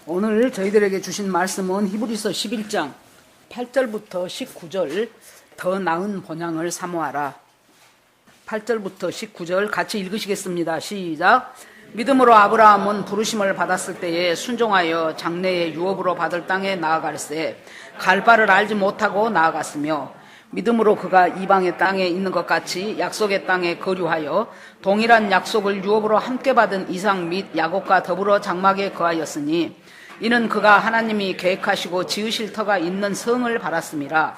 오늘 저희들에게 주신 말씀은 히브리서 11장 8절부터 19절 더 나은 본향을 사모하라. 8절부터 19절 같이 읽으시겠습니다. 시작. 믿음으로 아브라함은 부르심을 받았을 때에 순종하여 장래의 유업으로 받을 땅에 나아갈새 갈 바를 알지 못하고 나아갔으며 믿음으로 그가 이방의 땅에 있는 것 같이 약속의 땅에 거류하여 동일한 약속을 유업으로 함께 받은 이삭 및 야곱과 더불어 장막에 거하였으니 이는 그가 하나님이 계획하시고 지으실 터가 있는 성을 바랐음이라.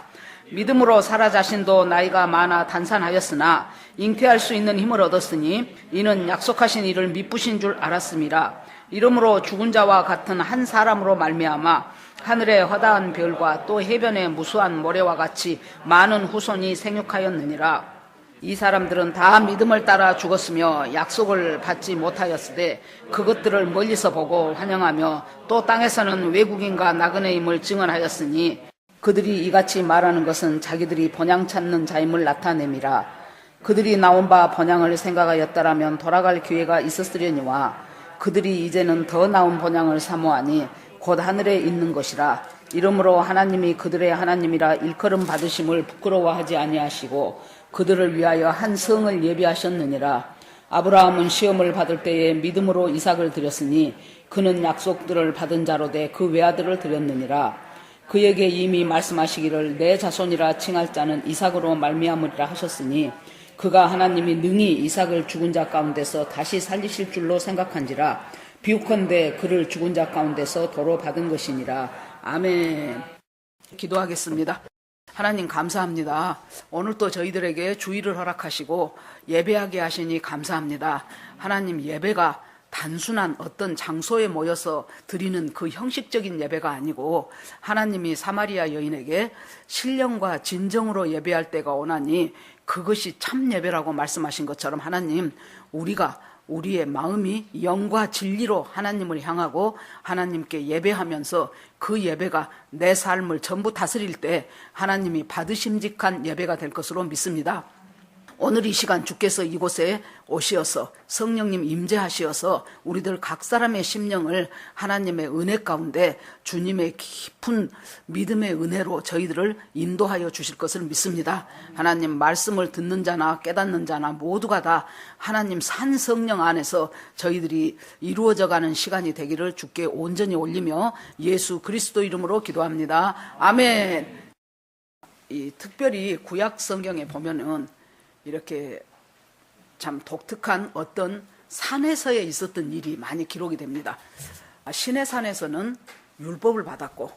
믿음으로 사라 자신도 나이가 많아 단산하였으나 잉태할 수 있는 힘을 얻었으니 이는 약속하신 이를 미쁘신 줄 알았음이라. 이러므로 죽은 자와 같은 한 사람으로 말미암아 하늘의 허다한 별과 또 해변의 무수한 모래와 같이 많은 후손이 생육하였느니라. 이 사람들은 다 믿음을 따라 죽었으며 약속을 받지 못하였으되 그것들을 멀리서 보고 환영하며 또 땅에서는 외국인과 나그네임을 증언하였으니 그들이 이같이 말하는 것은 자기들이 번향 찾는 자임을 나타냄이라. 그들이 나온 바 번향을 생각하였다라면 돌아갈 기회가 있었으려니와 그들이 이제는 더 나은 번향을 사모하니 곧 하늘에 있는 것이라. 이러므로 하나님이 그들의 하나님이라 일컬음 받으심을 부끄러워하지 아니하시고 그들을 위하여 한 성을 예비하셨느니라. 아브라함은 시험을 받을 때에 믿음으로 이삭을 드렸으니 그는 약속들을 받은 자로 돼 그 외아들을 드렸느니라. 그에게 이미 말씀하시기를 내 자손이라 칭할 자는 이삭으로 말미암으리라 하셨으니 그가 하나님이 능히 이삭을 죽은 자 가운데서 다시 살리실 줄로 생각한지라. 비유컨대 그를 죽은 자 가운데서 도로 받은 것이니라. 아멘. 기도하겠습니다. 하나님 감사합니다. 오늘 또 저희들에게 주의를 허락하시고 예배하게 하시니 감사합니다. 하나님, 예배가 단순한 어떤 장소에 모여서 드리는 그 형식적인 예배가 아니고 하나님이 사마리아 여인에게 신령과 진정으로 예배할 때가 오나니 그것이 참 예배라고 말씀하신 것처럼 하나님, 우리가 우리의 마음이 영과 진리로 하나님을 향하고 하나님께 예배하면서 그 예배가 내 삶을 전부 다스릴 때 하나님이 받으심직한 예배가 될 것으로 믿습니다. 오늘 이 시간 주께서 이곳에 오시어서 성령님 임재하시어서 우리들 각 사람의 심령을 하나님의 은혜 가운데 주님의 깊은 믿음의 은혜로 저희들을 인도하여 주실 것을 믿습니다. 하나님, 말씀을 듣는 자나 깨닫는 자나 모두가 다 하나님 산 성령 안에서 저희들이 이루어져가는 시간이 되기를 주께 온전히 올리며 예수 그리스도 이름으로 기도합니다. 아멘. 특별히 구약 성경에 보면은 이렇게 참 독특한 어떤 산에서에 있었던 일이 많이 기록이 됩니다. 시내산에서는 율법을 받았고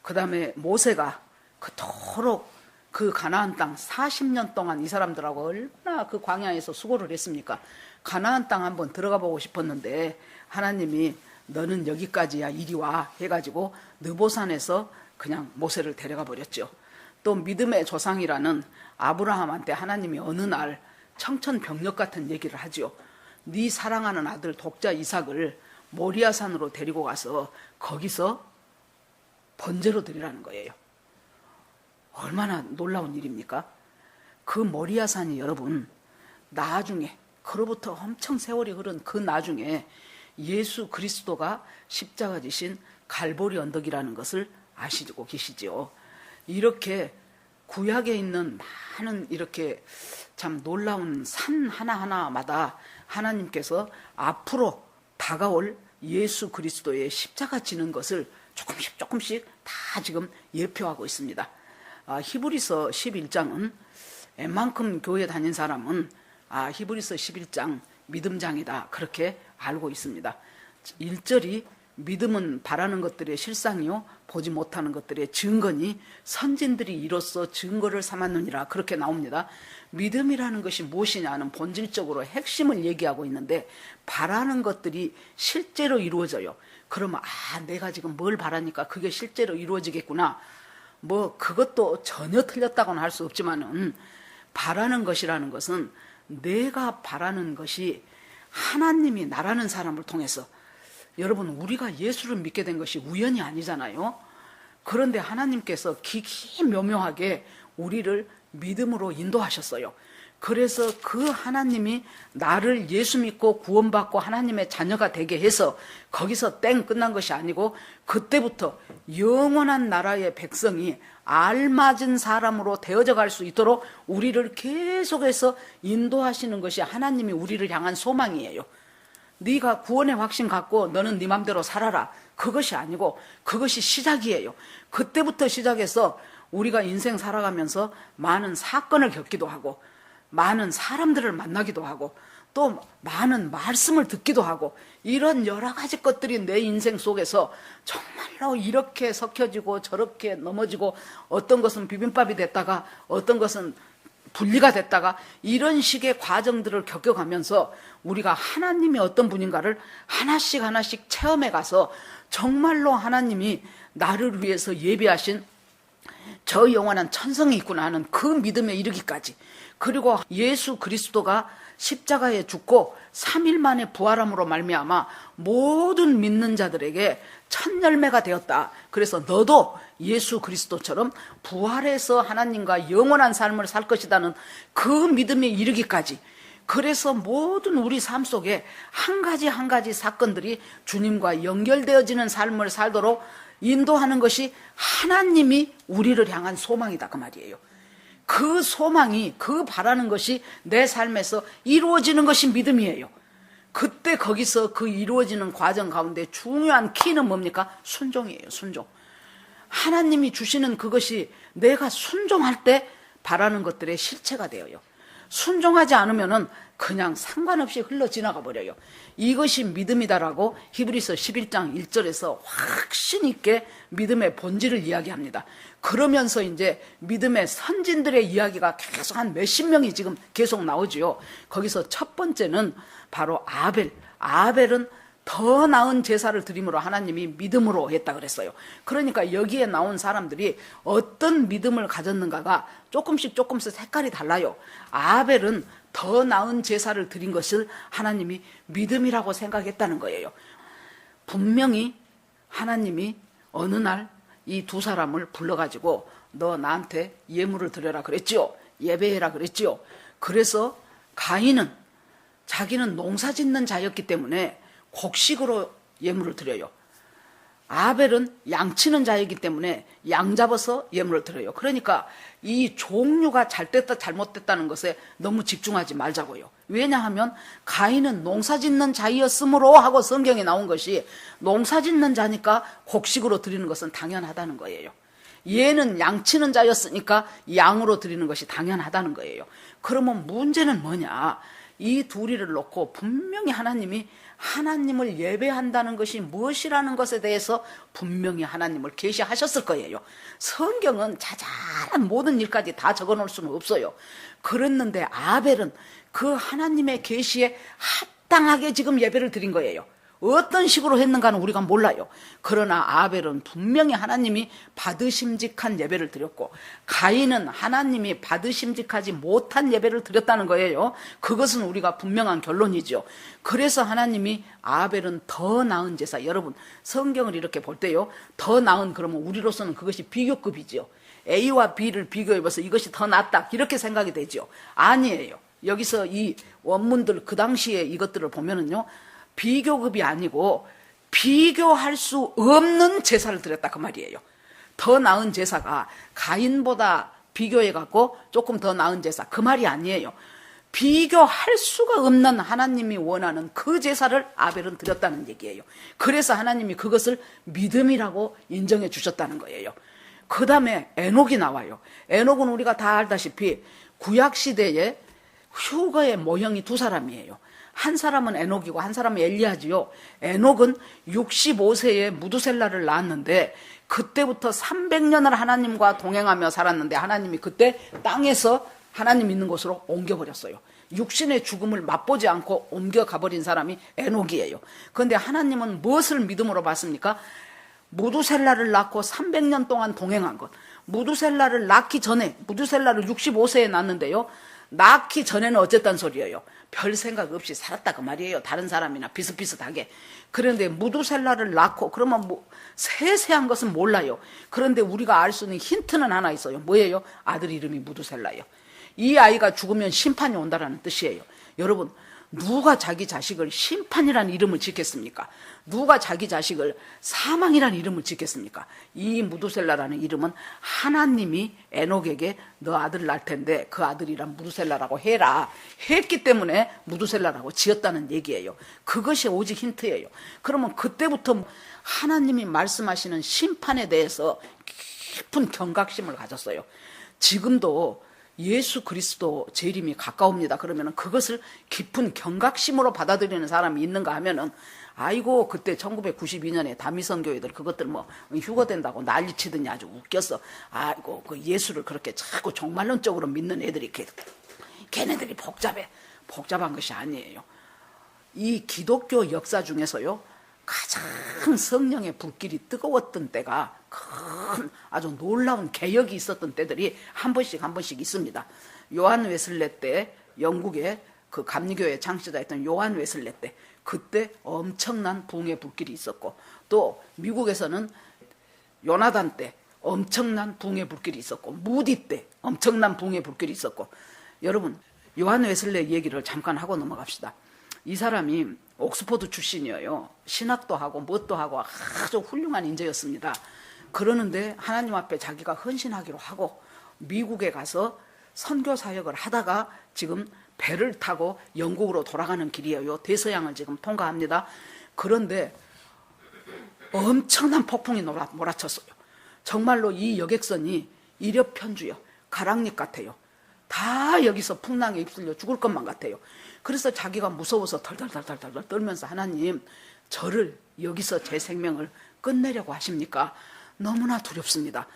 그 다음에 모세가 그토록 그 가나안 땅 40년 동안 이 사람들하고 얼마나 그 광야에서 수고를 했습니까? 가나안 땅 한번 들어가 보고 싶었는데 하나님이 너는 여기까지야 이리 와 해가지고 느보산에서 그냥 모세를 데려가 버렸죠. 또 믿음의 조상이라는 아브라함한테 하나님이 어느 날 청천벽력 같은 얘기를 하죠. 네 사랑하는 아들 독자 이삭을 모리아산으로 데리고 가서 거기서 번제로 드리라는 거예요. 얼마나 놀라운 일입니까? 그 모리아산이 여러분 나중에 그로부터 엄청 세월이 흐른 그 나중에 예수 그리스도가 십자가 지신 갈보리 언덕이라는 것을 아시고 계시죠. 이렇게 구약에 있는 많은 이렇게 참 놀라운 산 하나하나마다 하나님께서 앞으로 다가올 예수 그리스도의 십자가 지는 것을 조금씩 다 지금 예표하고 있습니다. 히브리서 11장은 웬만큼 교회 다닌 사람은 히브리서 11장 믿음장이다 그렇게 알고 있습니다. 1절이 믿음은 바라는 것들의 실상이요 보지 못하는 것들의 증거니 선진들이 이로써 증거를 삼았느니라 그렇게 나옵니다. 믿음이라는 것이 무엇이냐는 본질적으로 핵심을 얘기하고 있는데 바라는 것들이 실제로 이루어져요. 그러면 내가 지금 뭘 바라니까 그게 실제로 이루어지겠구나. 뭐 그것도 전혀 틀렸다고는 할 수 없지만은 바라는 것이라는 것은 내가 바라는 것이 하나님이 나라는 사람을 통해서 여러분 우리가 예수를 믿게 된 것이 우연이 아니잖아요. 그런데 하나님께서 기기 묘묘하게 우리를 믿음으로 인도하셨어요. 그래서 그 하나님이 나를 예수 믿고 구원받고 하나님의 자녀가 되게 해서 거기서 땡 끝난 것이 아니고 그때부터 영원한 나라의 백성이 알맞은 사람으로 되어져 갈 수 있도록 우리를 계속해서 인도하시는 것이 하나님이 우리를 향한 소망이에요. 네가 구원의 확신 갖고 너는 네 맘대로 살아라. 그것이 아니고 그것이 시작이에요. 그때부터 시작해서 우리가 인생 살아가면서 많은 사건을 겪기도 하고 많은 사람들을 만나기도 하고 또 많은 말씀을 듣기도 하고 이런 여러 가지 것들이 내 인생 속에서 정말로 이렇게 섞여지고 저렇게 넘어지고 어떤 것은 비빔밥이 됐다가 어떤 것은 분리가 됐다가 이런 식의 과정들을 겪어가면서 우리가 하나님이 어떤 분인가를 하나씩 하나씩 체험해 가서 정말로 하나님이 나를 위해서 예비하신 저 영원한 천성이 있구나 하는 그 믿음에 이르기까지, 그리고 예수 그리스도가 십자가에 죽고 3일 만에 부활함으로 말미암아 모든 믿는 자들에게 첫 열매가 되었다. 그래서 너도 예수 그리스도처럼 부활해서 하나님과 영원한 삶을 살 것이라는 그 믿음에 이르기까지, 그래서 모든 우리 삶 속에 한 가지 한 가지 사건들이 주님과 연결되어지는 삶을 살도록 인도하는 것이 하나님이 우리를 향한 소망이다 그 말이에요. 그 소망이, 그 바라는 것이 내 삶에서 이루어지는 것이 믿음이에요. 그때 거기서 그 이루어지는 과정 가운데 중요한 키는 뭡니까? 순종이에요. 순종. 하나님이 주시는 그것이 내가 순종할 때 바라는 것들의 실체가 되어요. 순종하지 않으면은 그냥 상관없이 흘러 지나가 버려요. 이것이 믿음이다라고 히브리서 11장 1절에서 확신 있게 믿음의 본질을 이야기합니다. 그러면서 이제 믿음의 선진들의 이야기가 계속 한 몇십 명이 지금 계속 나오지요. 거기서 첫 번째는 바로 아벨. 아벨은 더 나은 제사를 드림으로 하나님이 믿음으로 했다 그랬어요. 그러니까 여기에 나온 사람들이 어떤 믿음을 가졌는가가 조금씩 색깔이 달라요. 아벨은 더 나은 제사를 드린 것을 하나님이 믿음이라고 생각했다는 거예요. 분명히 하나님이 어느 날 이 두 사람을 불러가지고 너 나한테 예물을 드려라 그랬지요. 예배해라 그랬지요. 그래서 가인은 자기는 농사 짓는 자였기 때문에 곡식으로 예물을 드려요. 아벨은 양치는 자이기 때문에 양 잡아서 예물을 드려요. 그러니까 이 종류가 잘 됐다 잘못됐다는 것에 너무 집중하지 말자고요. 왜냐하면 가인은 농사 짓는 자이었으므로 하고 성경에 나온 것이 농사 짓는 자니까 곡식으로 드리는 것은 당연하다는 거예요. 얘는 양치는 자였으니까 양으로 드리는 것이 당연하다는 거예요. 그러면 문제는 뭐냐? 이 둘이를 놓고 분명히 하나님이 하나님을 예배한다는 것이 무엇이라는 것에 대해서 분명히 하나님을 계시하셨을 거예요. 성경은 자잘한 모든 일까지 다 적어놓을 수는 없어요. 그랬는데 아벨은 그 하나님의 계시에 합당하게 지금 예배를 드린 거예요. 어떤 식으로 했는가는 우리가 몰라요. 그러나 아벨은 분명히 하나님이 받으심직한 예배를 드렸고 가인은 하나님이 받으심직하지 못한 예배를 드렸다는 거예요. 그것은 우리가 분명한 결론이죠. 그래서 하나님이 아벨은 더 나은 제사, 여러분 성경을 이렇게 볼 때요, 더 나은, 그러면 우리로서는 그것이 비교급이죠. A와 B를 비교해봐서 이것이 더 낫다 이렇게 생각이 되죠. 아니에요. 여기서 이 원문들 그 당시에 이것들을 보면은요, 비교급이 아니고 비교할 수 없는 제사를 드렸다 그 말이에요. 더 나은 제사가 가인보다 비교해갖고 조금 더 나은 제사, 그 말이 아니에요. 비교할 수가 없는 하나님이 원하는 그 제사를 아벨은 드렸다는 얘기예요. 그래서 하나님이 그것을 믿음이라고 인정해 주셨다는 거예요. 그 다음에 에녹이 나와요. 에녹은 우리가 다 알다시피 구약시대에 휴거의 모형이 두 사람이에요. 한 사람은 에녹이고 한 사람은 엘리야지요. 에녹은 65세에 무두셀라를 낳았는데 그때부터 300년을 하나님과 동행하며 살았는데 하나님이 그때 땅에서 하나님 있는 곳으로 옮겨버렸어요. 육신의 죽음을 맛보지 않고 옮겨가버린 사람이 에녹이에요. 그런데 하나님은 무엇을 믿음으로 봤습니까? 무두셀라를 낳고 300년 동안 동행한 것. 무두셀라를 낳기 전에, 무두셀라를 65세에 낳았는데요, 낳기 전에는 어쨌단 소리예요? 별 생각 없이 살았다 그 말이에요. 다른 사람이나 비슷비슷하게. 그런데 무두셀라를 낳고, 그러면 뭐 세세한 것은 몰라요. 그런데 우리가 알 수 있는 힌트는 하나 있어요. 뭐예요? 아들 이름이 무두셀라예요. 이 아이가 죽으면 심판이 온다라는 뜻이에요. 여러분, 누가 자기 자식을 심판이라는 이름을 짓겠습니까? 누가 자기 자식을 사망이라는 이름을 짓겠습니까? 이 무두셀라라는 이름은 하나님이 에녹에게 너 아들 낳을 텐데 그 아들이란 무두셀라라고 해라 했기 때문에 무두셀라라고 지었다는 얘기예요. 그것이 오직 힌트예요. 그러면 그때부터 하나님이 말씀하시는 심판에 대해서 깊은 경각심을 가졌어요. 지금도 예수 그리스도 재림이 가까웁니다. 그러면 그것을 깊은 경각심으로 받아들이는 사람이 있는가 하면은 아이고 그때 1992년에 다미선교회들 그것들 뭐 휴거된다고 난리치더니 아주 웃겼어. 아이고 그 예수를 그렇게 자꾸 종말론적으로 믿는 애들이 걔네들이 복잡한 것이 아니에요. 이 기독교 역사 중에서요 가장 성령의 불길이 뜨거웠던 때가 큰 아주 놀라운 개혁이 있었던 때들이 한 번씩 있습니다. 요한 웨슬레 때 영국의 그 감리교회 창시자였던 요한 웨슬레 때 그때 엄청난 부흥의 불길이 있었고 또 미국에서는 요나단 때 엄청난 부흥의 불길이 있었고 무디 때 엄청난 부흥의 불길이 있었고 여러분 요한 웨슬레 얘기를 잠깐 하고 넘어갑시다. 이 사람이 옥스퍼드 출신이에요. 신학도 하고 뭣도 하고 아주 훌륭한 인재였습니다. 그러는데 하나님 앞에 자기가 헌신하기로 하고 미국에 가서 선교 사역을 하다가 지금 배를 타고 영국으로 돌아가는 길이에요. 대서양을 지금 통과합니다. 그런데 엄청난 폭풍이 몰아쳤어요. 정말로 이 여객선이 이력편주요. 가랑잎 같아요. 다 여기서 풍랑에 휩쓸려 죽을 것만 같아요. 그래서 자기가 무서워서 덜덜덜덜 떨면서 하나님 저를 여기서 제 생명을 끝내려고 하십니까? 너무나 두렵습니다.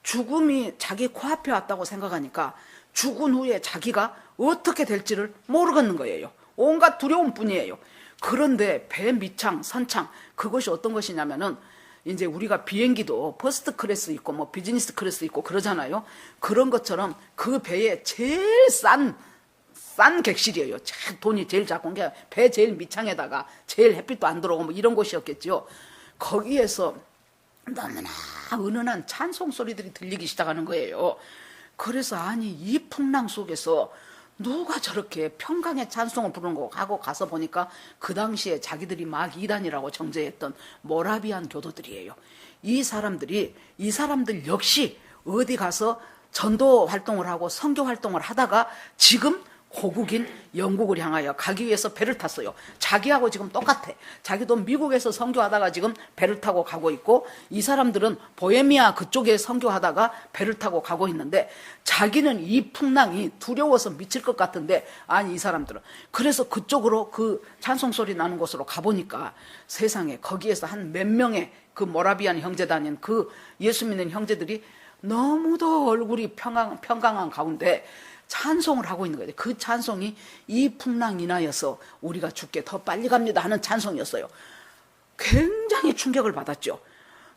죽음이 자기 코앞에 왔다고 생각하니까 죽은 후에 자기가 어떻게 될지를 모르겠는 거예요. 온갖 두려움뿐이에요. 그런데 배 밑창, 선창 그것이 어떤 것이냐면은 이제 우리가 비행기도 퍼스트 클래스 있고 뭐 비즈니스 클래스 있고 그러잖아요. 그런 것처럼 그 배에 제일 싼 객실이에요. 돈이 제일 작은 게 배 제일 밑창에다가 제일 햇빛도 안 들어오고 뭐 이런 곳이었겠죠. 거기에서 너무나 은은한 찬송 소리들이 들리기 시작하는 거예요. 그래서 아니 이 풍랑 속에서 누가 저렇게 평강의 찬송을 부르는 거 하고 가서 보니까 그 당시에 자기들이 막 이단이라고 정죄했던 모라비안 교도들이에요. 이 사람들 역시 어디 가서 전도 활동을 하고 선교 활동을 하다가 지금 고국인 영국을 향하여 가기 위해서 배를 탔어요. 자기하고 지금 똑같아. 자기도 미국에서 선교하다가 지금 배를 타고 가고 있고 이 사람들은 보헤미아 그쪽에 선교하다가 배를 타고 가고 있는데 자기는 이 풍랑이 두려워서 미칠 것 같은데 아니 이 사람들은 그래서 그쪽으로 그 찬송소리 나는 곳으로 가보니까 세상에 거기에서 한 몇 명의 그 모라비안 형제 다닌 그 예수 믿는 형제들이 너무도 얼굴이 평강한 가운데 찬송을 하고 있는 거예요. 그 찬송이 이 풍랑 인하여서 우리가 죽게 더 빨리 갑니다 하는 찬송이었어요. 굉장히 충격을 받았죠.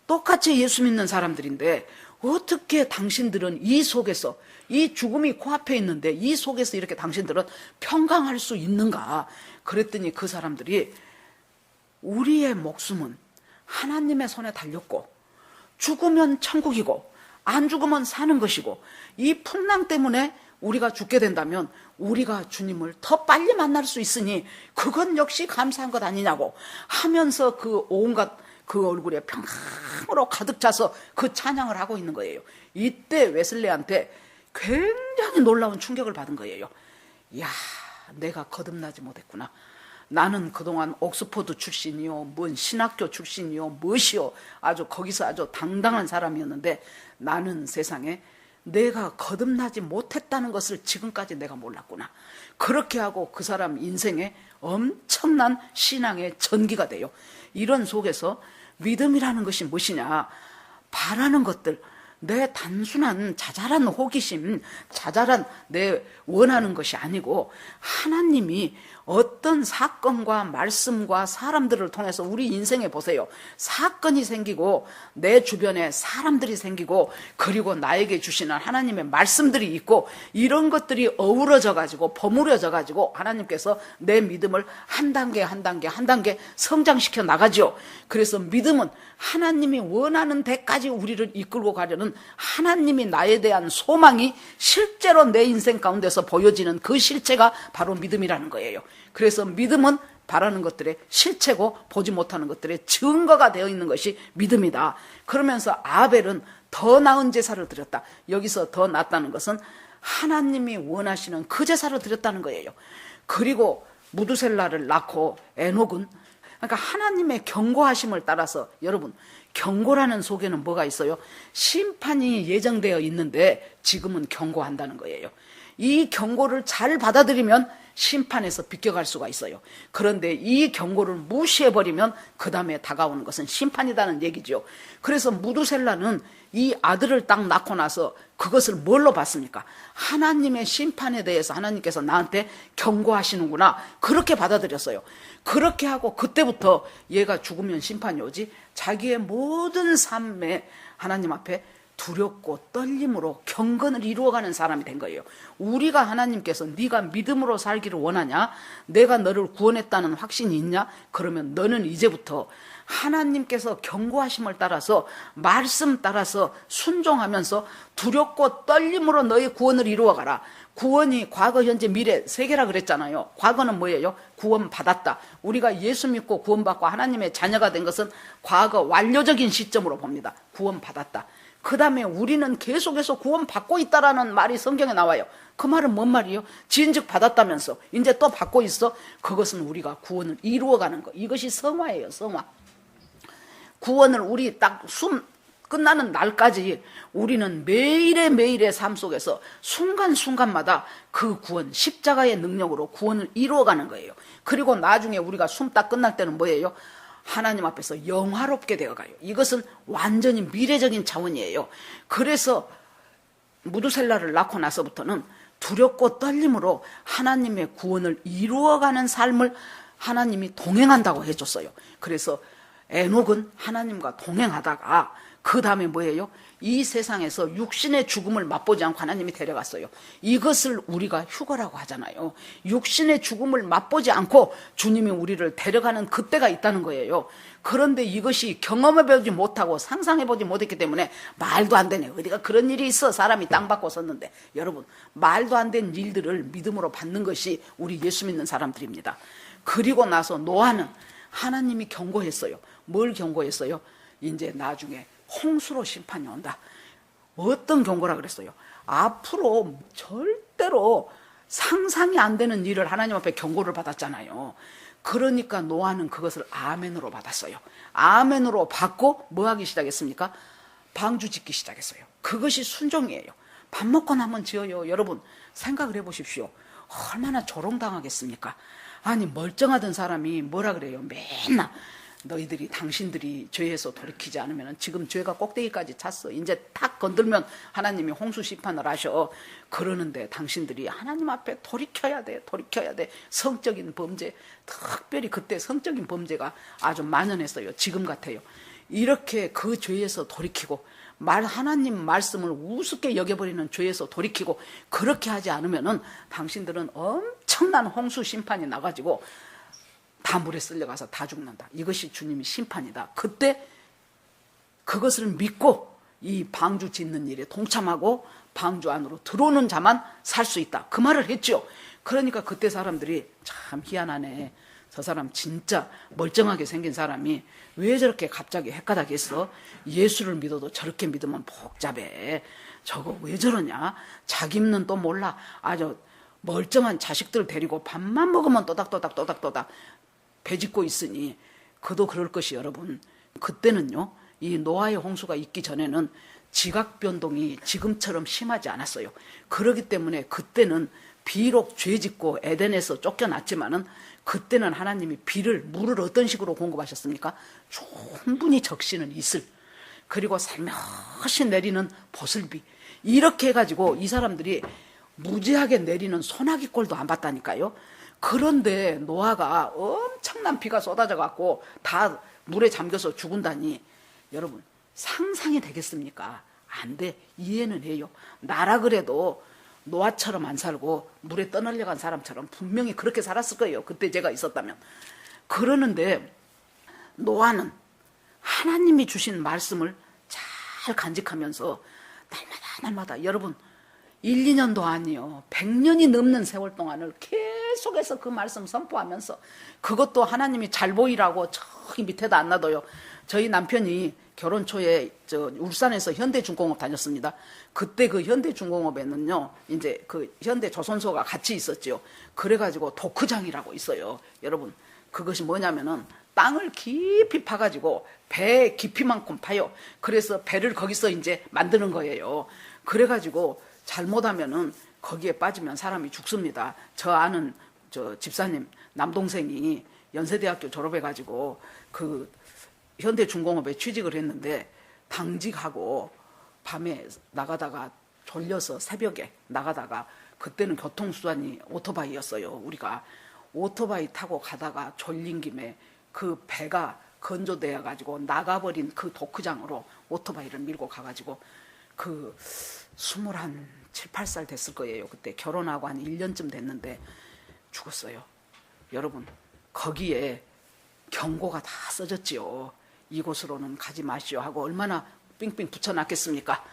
똑같이 예수 믿는 사람들인데 어떻게 당신들은 이 속에서 이 죽음이 코앞에 있는데 이 속에서 이렇게 당신들은 평강할 수 있는가? 그랬더니 그 사람들이 우리의 목숨은 하나님의 손에 달렸고 죽으면 천국이고 안 죽으면 사는 것이고 이 풍랑 때문에 우리가 죽게 된다면 우리가 주님을 더 빨리 만날 수 있으니 그건 역시 감사한 것 아니냐고 하면서 그 온갖 그 얼굴에 평강으로 가득 차서 그 찬양을 하고 있는 거예요. 이때 웨슬레한테 굉장히 놀라운 충격을 받은 거예요. 이야, 내가 거듭나지 못했구나. 나는 그동안 옥스퍼드 출신이요, 뭔 신학교 출신이요, 무엇이요, 아주 거기서 아주 당당한 사람이었는데 나는 세상에 내가 거듭나지 못했다는 것을 지금까지 내가 몰랐구나. 그렇게 하고 그 사람 인생에 엄청난 신앙의 전기가 돼요. 이런 속에서 믿음이라는 것이 무엇이냐? 바라는 것들, 내 단순한 자잘한 호기심, 자잘한 내 원하는 것이 아니고 하나님이 어떤 사건과 말씀과 사람들을 통해서 우리 인생에 보세요. 사건이 생기고 내 주변에 사람들이 생기고 그리고 나에게 주시는 하나님의 말씀들이 있고 이런 것들이 어우러져 가지고 버무려져 가지고 하나님께서 내 믿음을 한 단계 한 단계 한 단계 성장시켜 나가죠. 그래서 믿음은 하나님이 원하는 데까지 우리를 이끌고 가려는 하나님이 나에 대한 소망이 실제로 내 인생 가운데서 보여지는 그 실체가 바로 믿음이라는 거예요. 그래서 믿음은 바라는 것들의 실체고 보지 못하는 것들의 증거가 되어 있는 것이 믿음이다. 그러면서 아벨은 더 나은 제사를 드렸다. 여기서 더 낫다는 것은 하나님이 원하시는 그 제사를 드렸다는 거예요. 그리고 무두셀라를 낳고 에녹은 그러니까 하나님의 경고하심을 따라서 여러분 경고라는 속에는 뭐가 있어요? 심판이 예정되어 있는데 지금은 경고한다는 거예요. 이 경고를 잘 받아들이면 심판에서 비껴갈 수가 있어요. 그런데 이 경고를 무시해버리면 그 다음에 다가오는 것은 심판이라는 얘기죠. 그래서 무두셀라는 이 아들을 딱 낳고 나서 그것을 뭘로 봤습니까? 하나님의 심판에 대해서 하나님께서 나한테 경고하시는구나 그렇게 받아들였어요. 그렇게 하고 그때부터 얘가 죽으면 심판이 오지 자기의 모든 삶에 하나님 앞에 두렵고 떨림으로 경건을 이루어가는 사람이 된 거예요. 우리가 하나님께서 네가 믿음으로 살기를 원하냐? 내가 너를 구원했다는 확신이 있냐? 그러면 너는 이제부터 하나님께서 경고하심을 따라서 말씀 따라서 순종하면서 두렵고 떨림으로 너의 구원을 이루어가라. 구원이 과거, 현재, 미래 세 개라 그랬잖아요. 과거는 뭐예요? 구원 받았다. 우리가 예수 믿고 구원받고 하나님의 자녀가 된 것은 과거 완료적인 시점으로 봅니다. 구원 받았다. 그 다음에 우리는 계속해서 구원받고 있다라는 말이 성경에 나와요. 그 말은 뭔 말이에요? 지은즉 받았다면서 이제 또 받고 있어? 그것은 우리가 구원을 이루어가는 거. 이것이 성화예요. 성화. 구원을 우리 딱 숨 끝나는 날까지 우리는 매일의 삶 속에서 순간순간마다 그 구원, 십자가의 능력으로 구원을 이루어가는 거예요. 그리고 나중에 우리가 숨 딱 끝날 때는 뭐예요? 하나님 앞에서 영화롭게 되어가요. 이것은 완전히 미래적인 차원이에요. 그래서 무두셀라를 낳고 나서부터는 두렵고 떨림으로 하나님의 구원을 이루어가는 삶을 하나님이 동행한다고 해줬어요. 그래서 에녹은 하나님과 동행하다가 그 다음에 뭐예요? 이 세상에서 육신의 죽음을 맛보지 않고 하나님이 데려갔어요. 이것을 우리가 휴거라고 하잖아요. 육신의 죽음을 맛보지 않고 주님이 우리를 데려가는 그때가 있다는 거예요. 그런데 이것이 경험해보지 못하고 상상해보지 못했기 때문에 말도 안 되네. 어디가 그런 일이 있어. 사람이 땅 받고 섰는데. 여러분, 말도 안 된 일들을 믿음으로 받는 것이 우리 예수 믿는 사람들입니다. 그리고 나서 노아는 하나님이 경고했어요. 뭘 경고했어요? 이제 나중에 홍수로 심판이 온다. 어떤 경고라 그랬어요? 앞으로 절대로 상상이 안 되는 일을 하나님 앞에 경고를 받았잖아요. 그러니까 노아는 그것을 아멘으로 받았어요. 아멘으로 받고 뭐 하기 시작했습니까? 방주 짓기 시작했어요. 그것이 순종이에요. 밥 먹고 나면 지어요. 여러분 생각을 해보십시오. 얼마나 조롱당하겠습니까? 아니 멀쩡하던 사람이 뭐라 그래요? 맨날 너희들이 당신들이 죄에서 돌이키지 않으면 지금 죄가 꼭대기까지 찼어. 이제 탁 건들면 하나님이 홍수 심판을 하셔. 그러는데 당신들이 하나님 앞에 돌이켜야 돼. 돌이켜야 돼. 성적인 범죄, 특별히 그때 성적인 범죄가 아주 만연했어요. 지금 같아요. 이렇게 그 죄에서 돌이키고 하나님 말씀을 우습게 여겨버리는 죄에서 돌이키고 그렇게 하지 않으면은 당신들은 엄청난 홍수 심판이 나가지고 다 물에 쓸려가서 다 죽는다. 이것이 주님의 심판이다. 그때 그것을 믿고 이 방주 짓는 일에 동참하고 방주 안으로 들어오는 자만 살 수 있다. 그 말을 했죠. 그러니까 그때 사람들이 참 희한하네. 저 사람 진짜 멀쩡하게 생긴 사람이 왜 저렇게 갑자기 헷가닥했어? 예수를 믿어도 저렇게 믿으면 복잡해. 저거 왜 저러냐? 자기 입는 또 몰라. 아주 멀쩡한 자식들 데리고 밥만 먹으면 또닥또닥 배짓고 있으니 그도 그럴 것이 여러분. 그때는요. 이 노아의 홍수가 있기 전에는 지각 변동이 지금처럼 심하지 않았어요. 그렇기 때문에 그때는 비록 죄짓고 에덴에서 쫓겨났지만은 그때는 하나님이 물을 어떤 식으로 공급하셨습니까? 충분히 적시는 이슬, 그리고 살며시 내리는 보슬비, 이렇게 해가지고 이 사람들이 무지하게 내리는 소나기꼴도 안 봤다니까요. 그런데 노아가 엄청난 비가 쏟아져 갖고 다 물에 잠겨서 죽은다니 여러분 상상이 되겠습니까? 안 돼. 이해는 해요. 나라 그래도 노아처럼 안 살고 물에 떠날려간 사람처럼 분명히 그렇게 살았을 거예요. 그때 제가 있었다면. 그러는데 노아는 하나님이 주신 말씀을 잘 간직하면서 날마다 여러분 1, 2년도 아니요 100년이 넘는 세월 동안을 계속해서 그 말씀 선포하면서 그것도 하나님이 잘 보이라고 저기 밑에다 안 놔둬요. 저희 남편이 결혼 초에 울산에서 현대중공업 다녔습니다. 그때 그 현대중공업에는요 이제 그 현대조선소가 같이 있었죠. 그래가지고 도크장이라고 있어요. 여러분 그것이 뭐냐면은 땅을 깊이 파가지고 배 깊이만큼 파요. 그래서 배를 거기서 이제 만드는 거예요. 그래가지고 잘못하면은 거기에 빠지면 사람이 죽습니다. 저 아는 집사님 남동생이 연세대학교 졸업해가지고 그 현대중공업에 취직을 했는데 당직하고 밤에 나가다가 졸려서 새벽에 나가다가 그때는 교통수단이 오토바이였어요. 우리가 오토바이 타고 가다가 졸린 김에 그 배가 건조되어 가지고 나가버린 그 도크장으로 오토바이를 밀고 가가지고 그 27, 8살 됐을 거예요. 그때 결혼하고 한 1년쯤 됐는데 죽었어요. 여러분 거기에 경고가 다 써졌지요. 이곳으로는 가지 마시오 하고 얼마나 삥삥 붙여놨겠습니까?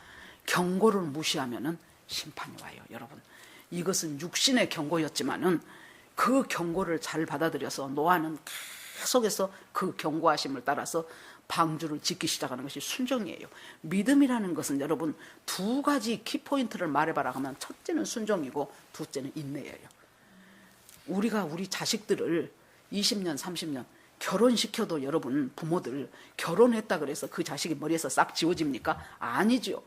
경고를 무시하면은 심판이 와요. 여러분 이것은 육신의 경고였지만은 그 경고를 잘 받아들여서 노아는 계속해서 그 경고하심을 따라서 방주를 짓기 시작하는 것이 순종이에요. 믿음이라는 것은 여러분 두 가지 키포인트를 말해봐라 하면 첫째는 순종이고 둘째는 인내예요. 우리가 우리 자식들을 20년 30년 결혼시켜도 여러분 부모들 결혼했다 그래서 그 자식이 머리에서 싹 지워집니까? 아니죠.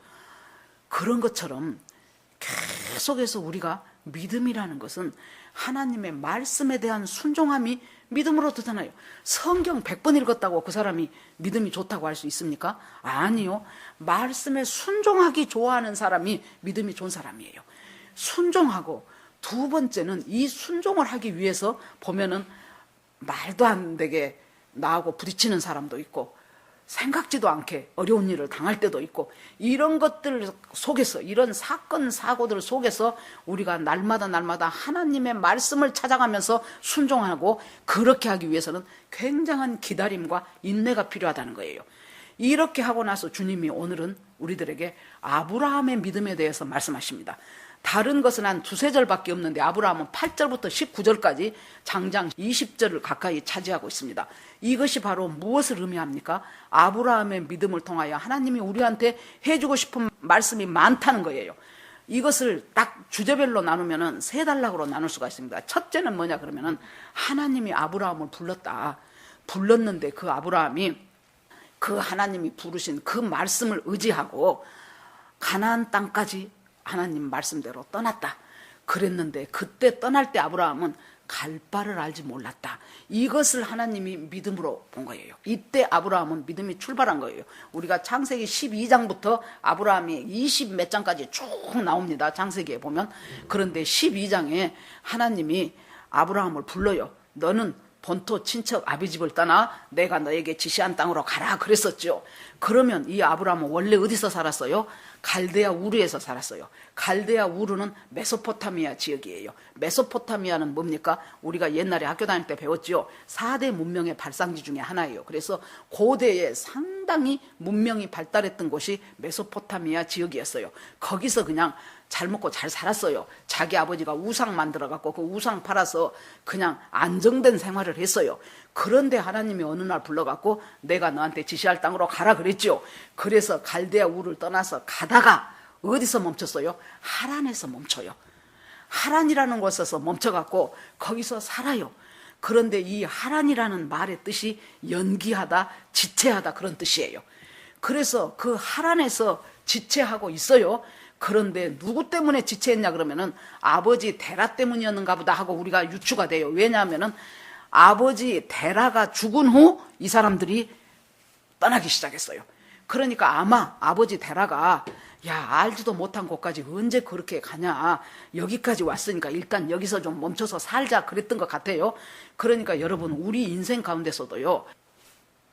그런 것처럼 계속해서 우리가 믿음이라는 것은 하나님의 말씀에 대한 순종함이 믿음으로 드러나요. 성경 100번 읽었다고 그 사람이 믿음이 좋다고 할 수 있습니까? 아니요. 말씀에 순종하기 좋아하는 사람이 믿음이 좋은 사람이에요. 순종하고 두 번째는 이 순종을 하기 위해서 보면은 말도 안 되게 나하고 부딪히는 사람도 있고 생각지도 않게 어려운 일을 당할 때도 있고 이런 것들 속에서 이런 사건 사고들 속에서 우리가 날마다 하나님의 말씀을 찾아가면서 순종하고 그렇게 하기 위해서는 굉장한 기다림과 인내가 필요하다는 거예요. 이렇게 하고 나서 주님이 오늘은 우리들에게 아브라함의 믿음에 대해서 말씀하십니다. 다른 것은 한 두세 절밖에 없는데 아브라함은 8절부터 19절까지 장장 20절을 가까이 차지하고 있습니다. 이것이 바로 무엇을 의미합니까? 아브라함의 믿음을 통하여 하나님이 우리한테 해주고 싶은 말씀이 많다는 거예요. 이것을 딱 주제별로 나누면은 세 단락으로 나눌 수가 있습니다. 첫째는 뭐냐 그러면은 하나님이 아브라함을 불렀는데 그 아브라함이 그 하나님이 부르신 그 말씀을 의지하고 가나안 땅까지 하나님 말씀대로 떠났다. 그랬는데 그때 떠날 때 아브라함은 갈 바를 알지 몰랐다. 이것을 하나님이 믿음으로 본 거예요. 이때 아브라함은 믿음이 출발한 거예요. 우리가 창세기 12장부터 아브라함이 20 몇 장까지 쭉 나옵니다. 창세기에 보면. 그런데 12장에 하나님이 아브라함을 불러요. 너는 본토 친척 아비 집을 떠나 내가 너에게 지시한 땅으로 가라 그랬었죠. 그러면 이 아브라함은 원래 어디서 살았어요? 갈대아 우르에서 살았어요. 갈대아 우르는 메소포타미아 지역이에요. 메소포타미아는 뭡니까? 우리가 옛날에 학교 다닐 때 배웠죠. 4대 문명의 발상지 중에 하나예요. 그래서 고대에 상당히 문명이 발달했던 곳이 메소포타미아 지역이었어요. 거기서 그냥 잘 먹고 잘 살았어요. 자기 아버지가 우상 만들어갖고 그 우상 팔아서 그냥 안정된 생활을 했어요. 그런데 하나님이 어느 날 불러갖고 내가 너한테 지시할 땅으로 가라 그랬죠. 그래서 갈대아 우를 떠나서 가다가 어디서 멈췄어요? 하란에서 멈춰요. 하란이라는 곳에서 멈춰갖고 거기서 살아요. 그런데 이 하란이라는 말의 뜻이 연기하다, 지체하다 그런 뜻이에요. 그래서 그 하란에서 지체하고 있어요. 그런데 누구 때문에 지체했냐 그러면은 아버지 데라 때문이었는가 보다 하고 우리가 유추가 돼요. 왜냐하면은 아버지 데라가 죽은 후 이 사람들이 떠나기 시작했어요. 그러니까 아마 아버지 데라가 야, 알지도 못한 곳까지 언제 그렇게 가냐. 여기까지 왔으니까 일단 여기서 좀 멈춰서 살자 그랬던 것 같아요. 그러니까 여러분, 우리 인생 가운데서도요,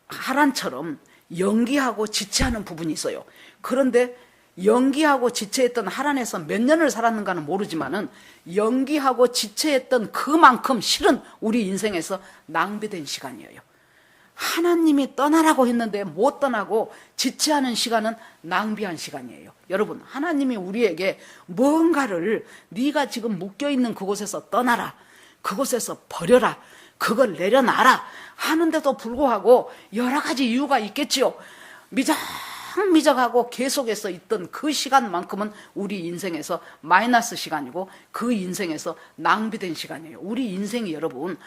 하란처럼 연기하고 지체하는 부분이 있어요. 그런데 연기하고 지체했던 하란에서 몇 년을 살았는가는 모르지만은 연기하고 지체했던 그만큼 실은 우리 인생에서 낭비된 시간이에요. 하나님이 떠나라고 했는데 못 떠나고 지체하는 시간은 낭비한 시간이에요. 여러분, 하나님이 우리에게 뭔가를 네가 지금 묶여있는 그곳에서 떠나라, 그곳에서 버려라, 그걸 내려놔라 하는데도 불구하고 여러 가지 이유가 있겠지요. 미적미적하고 계속해서 있던 그 시간만큼은 우리 인생에서 마이너스 시간이고 그 인생에서 낭비된 시간이에요. 우리 인생이 여러분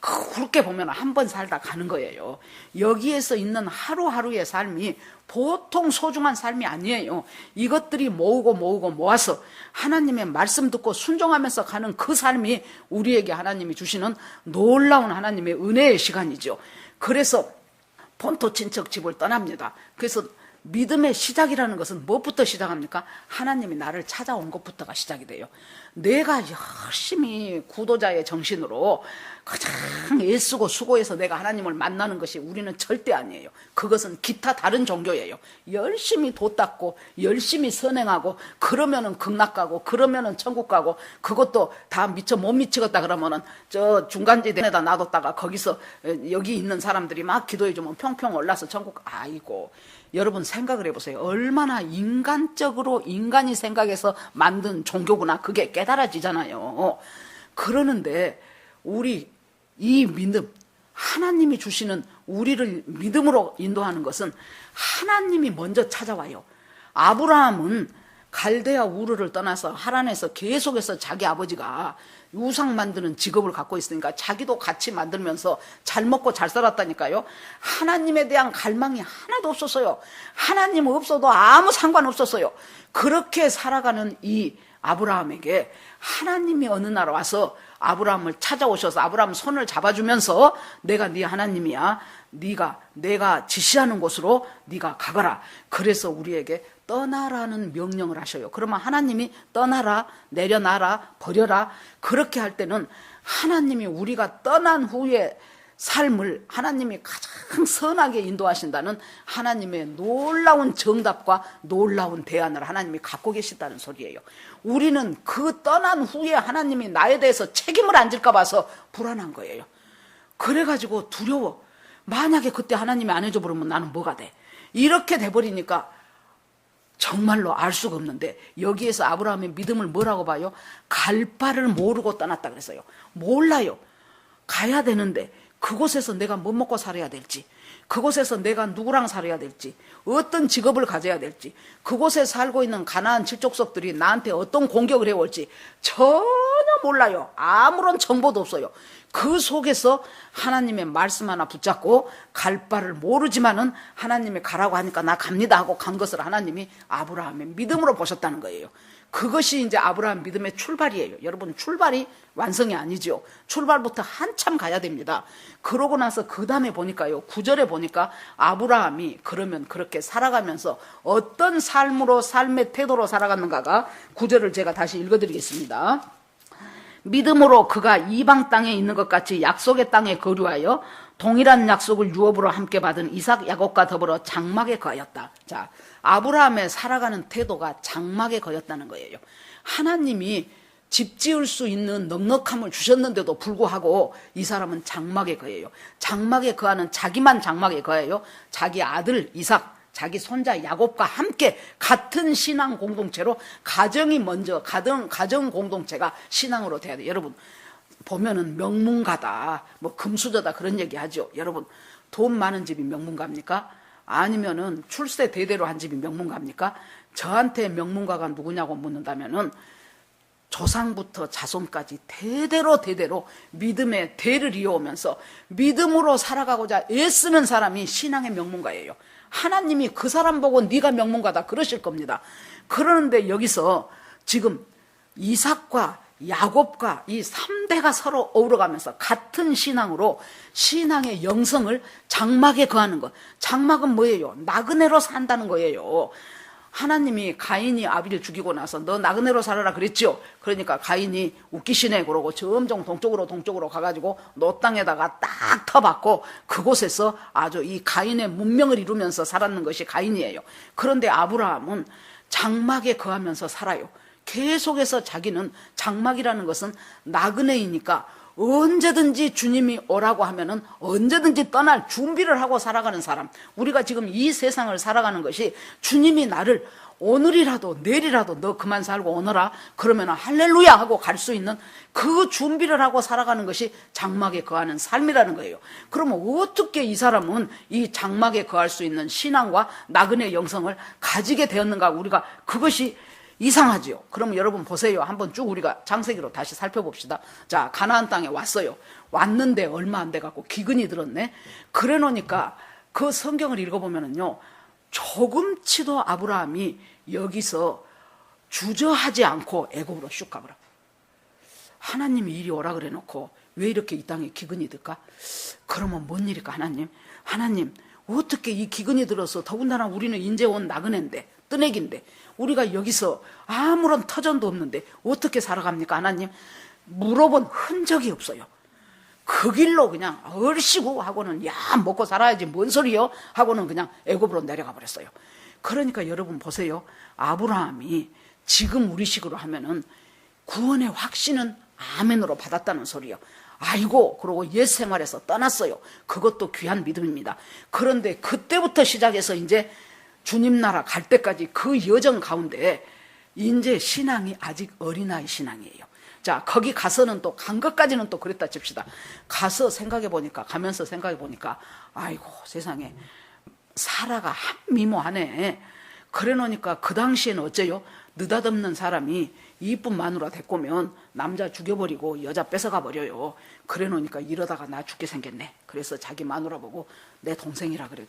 그렇게 보면 한 번 살다 가는 거예요. 여기에서 있는 하루하루의 삶이 보통 소중한 삶이 아니에요. 이것들이 모으고 모아서 하나님의 말씀 듣고 순종하면서 가는 그 삶이 우리에게 하나님이 주시는 놀라운 하나님의 은혜의 시간이죠. 그래서 본토 친척 집을 떠납니다. 그래서 믿음의 시작이라는 것은 무엇부터 시작합니까? 하나님이 나를 찾아온 것부터가 시작이 돼요. 내가 열심히 구도자의 정신으로 가장 애쓰고 수고해서 내가 하나님을 만나는 것이 우리는 절대 아니에요. 그것은 기타 다른 종교예요. 열심히 도 닦고 열심히 선행하고 그러면은 극락 가고 그러면은 천국 가고, 그것도 다 미쳐 못 미치겠다 그러면은 저 중간지대에다 놔뒀다가 거기서 여기 있는 사람들이 막 기도해주면 평평 올라서 천국. 아이고, 여러분 생각을 해보세요. 얼마나 인간적으로 인간이 생각해서 만든 종교구나, 그게 깨달아지잖아요. 그러는데 우리 이 믿음, 하나님이 주시는 우리를 믿음으로 인도하는 것은 하나님이 먼저 찾아와요. 아브라함은 갈대아 우르를 떠나서 하란에서 계속해서 자기 아버지가 우상 만드는 직업을 갖고 있으니까 자기도 같이 만들면서 잘 먹고 잘 살았다니까요. 하나님에 대한 갈망이 하나도 없었어요. 하나님 없어도 아무 상관없었어요. 그렇게 살아가는 이 아브라함에게 하나님이 어느 날 와서 아브라함을 찾아오셔서 아브라함 손을 잡아주면서 내가 네 하나님이야, 내가 지시하는 곳으로 네가 가거라. 그래서 우리에게 떠나라는 명령을 하셔요. 그러면 하나님이 떠나라, 내려놔라, 버려라, 그렇게 할 때는 하나님이 우리가 떠난 후에 삶을 하나님이 가장 선하게 인도하신다는 하나님의 놀라운 정답과 놀라운 대안을 하나님이 갖고 계시다는 소리예요. 우리는 그 떠난 후에 하나님이 나에 대해서 책임을 안 질까 봐서 불안한 거예요. 그래가지고 두려워. 만약에 그때 하나님이 안 해줘 버리면 나는 뭐가 돼? 이렇게 돼버리니까 정말로 알 수가 없는데, 여기에서 아브라함의 믿음을 뭐라고 봐요? 갈 바를 모르고 떠났다 그랬어요. 몰라요. 가야 되는데 그곳에서 내가 뭐 먹고 살아야 될지, 그곳에서 내가 누구랑 살아야 될지, 어떤 직업을 가져야 될지, 그곳에 살고 있는 가나안 칠족속들이 나한테 어떤 공격을 해올지 전혀 몰라요. 아무런 정보도 없어요. 그 속에서 하나님의 말씀 하나 붙잡고 갈 바를 모르지만은 하나님이 가라고 하니까 나 갑니다 하고 간 것을 하나님이 아브라함의 믿음으로 보셨다는 거예요. 그것이 이제 아브라함 믿음의 출발이에요. 여러분, 출발이 완성이 아니죠. 출발부터 한참 가야 됩니다. 그러고 나서 그 다음에 보니까요, 9절에 보니까 아브라함이 그러면 그렇게 살아가면서 어떤 삶의 태도로 살아갔는가가 9절을 제가 다시 읽어드리겠습니다. 믿음으로 그가 이방 땅에 있는 것 같이 약속의 땅에 거류하여 동일한 약속을 유업으로 함께 받은 이삭, 야곱과 더불어 장막에 거하였다. 자, 아브라함의 살아가는 태도가 장막에 거였다는 거예요. 하나님이 집 지을 수 있는 넉넉함을 주셨는데도 불구하고 이 사람은 장막에 거해요. 장막에 거하는, 자기만 장막에 거해요. 자기 아들 이삭, 자기 손자 야곱과 함께 같은 신앙 공동체로, 가정이 먼저, 가정 공동체가 신앙으로 돼야 돼요. 여러분, 보면은 명문가다, 뭐 금수저다 그런 얘기 하죠. 여러분, 돈 많은 집이 명문가입니까? 아니면은 출세 대대로 한 집이 명문가입니까? 저한테 명문가가 누구냐고 묻는다면은 조상부터 자손까지 대대로 믿음의 대를 이어오면서 믿음으로 살아가고자 애쓰는 사람이 신앙의 명문가예요. 하나님이 그 사람 보고 네가 명문가다 그러실 겁니다. 그러는데 여기서 지금 이삭과 야곱과 이 3대가 서로 어우러가면서 같은 신앙으로 신앙의 영성을 장막에 거하는 것. 장막은 뭐예요? 나그네로 산다는 거예요. 하나님이 가인이 아비를 죽이고 나서 너 나그네로 살아라 그랬죠. 그러니까 가인이 웃기시네 그러고 점점 동쪽으로 가가지고 노 땅에다가 딱 터박고 그곳에서 아주 이 가인의 문명을 이루면서 살았는 것이 가인이에요. 그런데 아브라함은 장막에 거하면서 살아요. 계속해서 자기는 장막이라는 것은 나그네이니까 언제든지 주님이 오라고 하면은 언제든지 떠날 준비를 하고 살아가는 사람. 우리가 지금 이 세상을 살아가는 것이 주님이 나를 오늘이라도 내일이라도 너 그만 살고 오너라 그러면 할렐루야 하고 갈 수 있는 그 준비를 하고 살아가는 것이 장막에 거하는 삶이라는 거예요. 그러면 어떻게 이 사람은 이 장막에 거할 수 있는 신앙과 나그네 영성을 가지게 되었는가? 우리가 그것이 이상하지요. 그럼 여러분 보세요. 한번 쭉 우리가 창세기로 다시 살펴봅시다. 자, 가나안 땅에 왔어요. 왔는데 얼마 안 돼갖고 기근이 들었네. 그래 놓으니까 그 성경을 읽어보면은요, 조금치도 아브라함이 여기서 주저하지 않고 애굽으로 슉 가버려. 하나님이 이리 오라 그래 놓고 왜 이렇게 이 땅에 기근이 들까? 그러면 뭔 일일까? 하나님 어떻게 이 기근이 들어서, 더군다나 우리는 인제 온 나그네인데 뜨내기인데 우리가 여기서 아무런 터전도 없는데 어떻게 살아갑니까? 하나님, 물어본 흔적이 없어요. 그 길로 그냥 얼씨구 하고는, 야, 먹고 살아야지 뭔 소리요 하고는 그냥 애굽으로 내려가 버렸어요. 그러니까 여러분 보세요. 아브라함이 지금 우리식으로 하면은 구원의 확신은 아멘으로 받았다는 소리요. 아이고, 그러고 옛 생활에서 떠났어요. 그것도 귀한 믿음입니다. 그런데 그때부터 시작해서 이제 주님 나라 갈 때까지 그 여정 가운데 이제 신앙이 아직 어린아이 신앙이에요. 자, 거기 가서는 또 간 것까지는 또 그랬다 칩시다. 가서 가면서 생각해 보니까 아이고 세상에 사라가 한미모하네. 그래 놓으니까 그 당시에는 어째요? 느닷없는 사람이 이쁜 마누라 데리고 오면 남자 죽여버리고 여자 뺏어가 버려요. 그래 놓으니까 이러다가 나 죽게 생겼네. 그래서 자기 마누라 보고 내 동생이라 그래.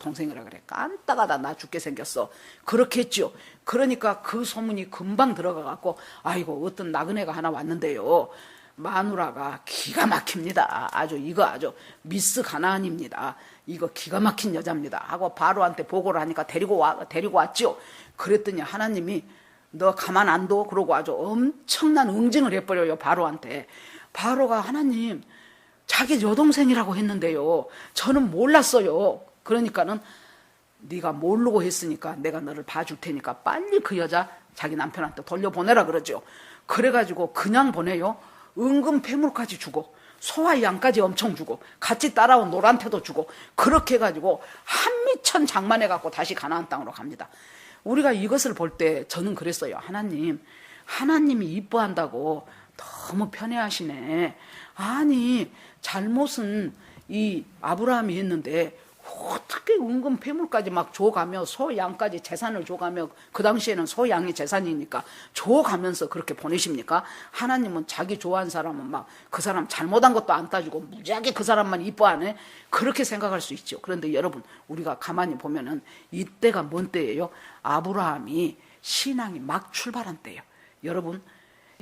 깐따가다 나 죽게 생겼어. 그렇게 했죠. 그러니까 그 소문이 금방 들어가 갖고 아이고 어떤 나그네가 하나 왔는데요, 마누라가 기가 막힙니다. 아주 미스 가나안입니다. 이거 기가 막힌 여자입니다 하고 바로한테 보고를 하니까 데리고 왔죠. 그랬더니 하나님이 너 가만 안 둬? 그러고 아주 엄청난 응징을 해버려요, 바로한테. 바로가 하나님, 자기 여동생이라고 했는데요, 저는 몰랐어요. 그러니까는 네가 모르고 했으니까 내가 너를 봐줄 테니까 빨리 그 여자 자기 남편한테 돌려보내라 그러죠. 그래가지고 그냥 보내요. 은근 폐물까지 주고 소와 양까지 엄청 주고 같이 따라온 노란테도 주고 그렇게 해가지고 한미천 장만해갖고 다시 가나안 땅으로 갑니다. 우리가 이것을 볼 때 저는 그랬어요. 하나님이 이뻐한다고 너무 편애하시네. 아니, 잘못은 이 아브라함이 했는데 어떻게 은근 폐물까지 막 줘가며 소 양까지 재산을 줘가며, 그 당시에는 소 양이 재산이니까 줘가면서 그렇게 보내십니까? 하나님은 자기 좋아하는 사람은 막 그 사람 잘못한 것도 안 따지고 무지하게 그 사람만 이뻐하네, 그렇게 생각할 수 있죠. 그런데 여러분, 우리가 가만히 보면은 이때가 뭔 때예요? 아브라함이 신앙이 막 출발한 때예요. 여러분,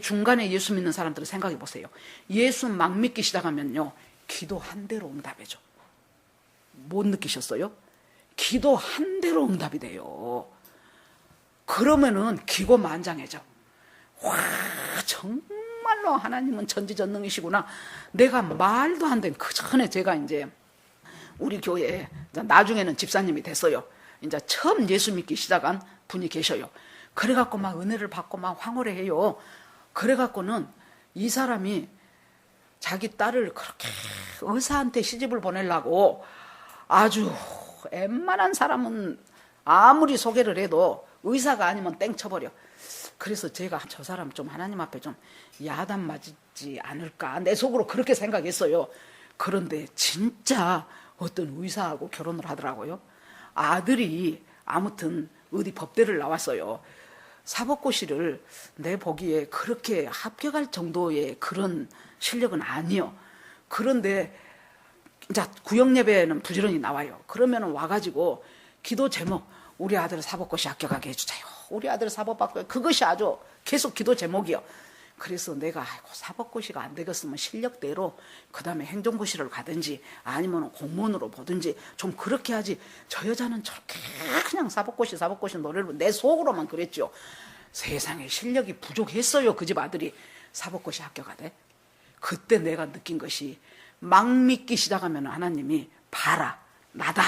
중간에 예수 믿는 사람들은 생각해 보세요. 예수 막 믿기 시작하면요, 기도 한 대로 응답해줘. 못 느끼셨어요? 기도 한 대로 응답이 돼요. 그러면은 기고만장해져. 와, 정말로 하나님은 전지전능이시구나. 내가 말도 안 된, 그 전에 제가 이제 우리 교회에 나중에는 집사님이 됐어요. 이제 처음 예수 믿기 시작한 분이 계셔요. 그래갖고 막 은혜를 받고 막 황홀해해요. 그래갖고는 이 사람이 자기 딸을 그렇게 의사한테 시집을 보내려고 아주 웬만한 사람은 아무리 소개를 해도 의사가 아니면 땡 쳐버려. 그래서 제가 저 사람 좀 하나님 앞에 좀 야단 맞지 않을까, 내 속으로 그렇게 생각했어요. 그런데 진짜 어떤 의사하고 결혼을 하더라고요. 아들이 아무튼 어디 법대를 나왔어요. 사법고시를 내 보기에 그렇게 합격할 정도의 그런 실력은 아니요. 그런데 이제 구역예배는 부지런히 나와요. 그러면 와가지고 기도 제목, 우리 아들 사법고시 합격하게 해주세요. 우리 아들 사법 합격, 그것이 아주 계속 기도 제목이요. 그래서 내가 아이고 사법고시가 안 되겠으면 실력대로 그 다음에 행정고시를 가든지 아니면 공무원으로 보든지 좀 그렇게 하지. 저 여자는 저렇게 그냥 사법고시 노래를 내 속으로만 그랬죠. 세상에 실력이 부족했어요. 그 집 아들이 사법고시 합격하대. 그때 내가 느낀 것이 막 믿기 시작하면 하나님이 봐라 나다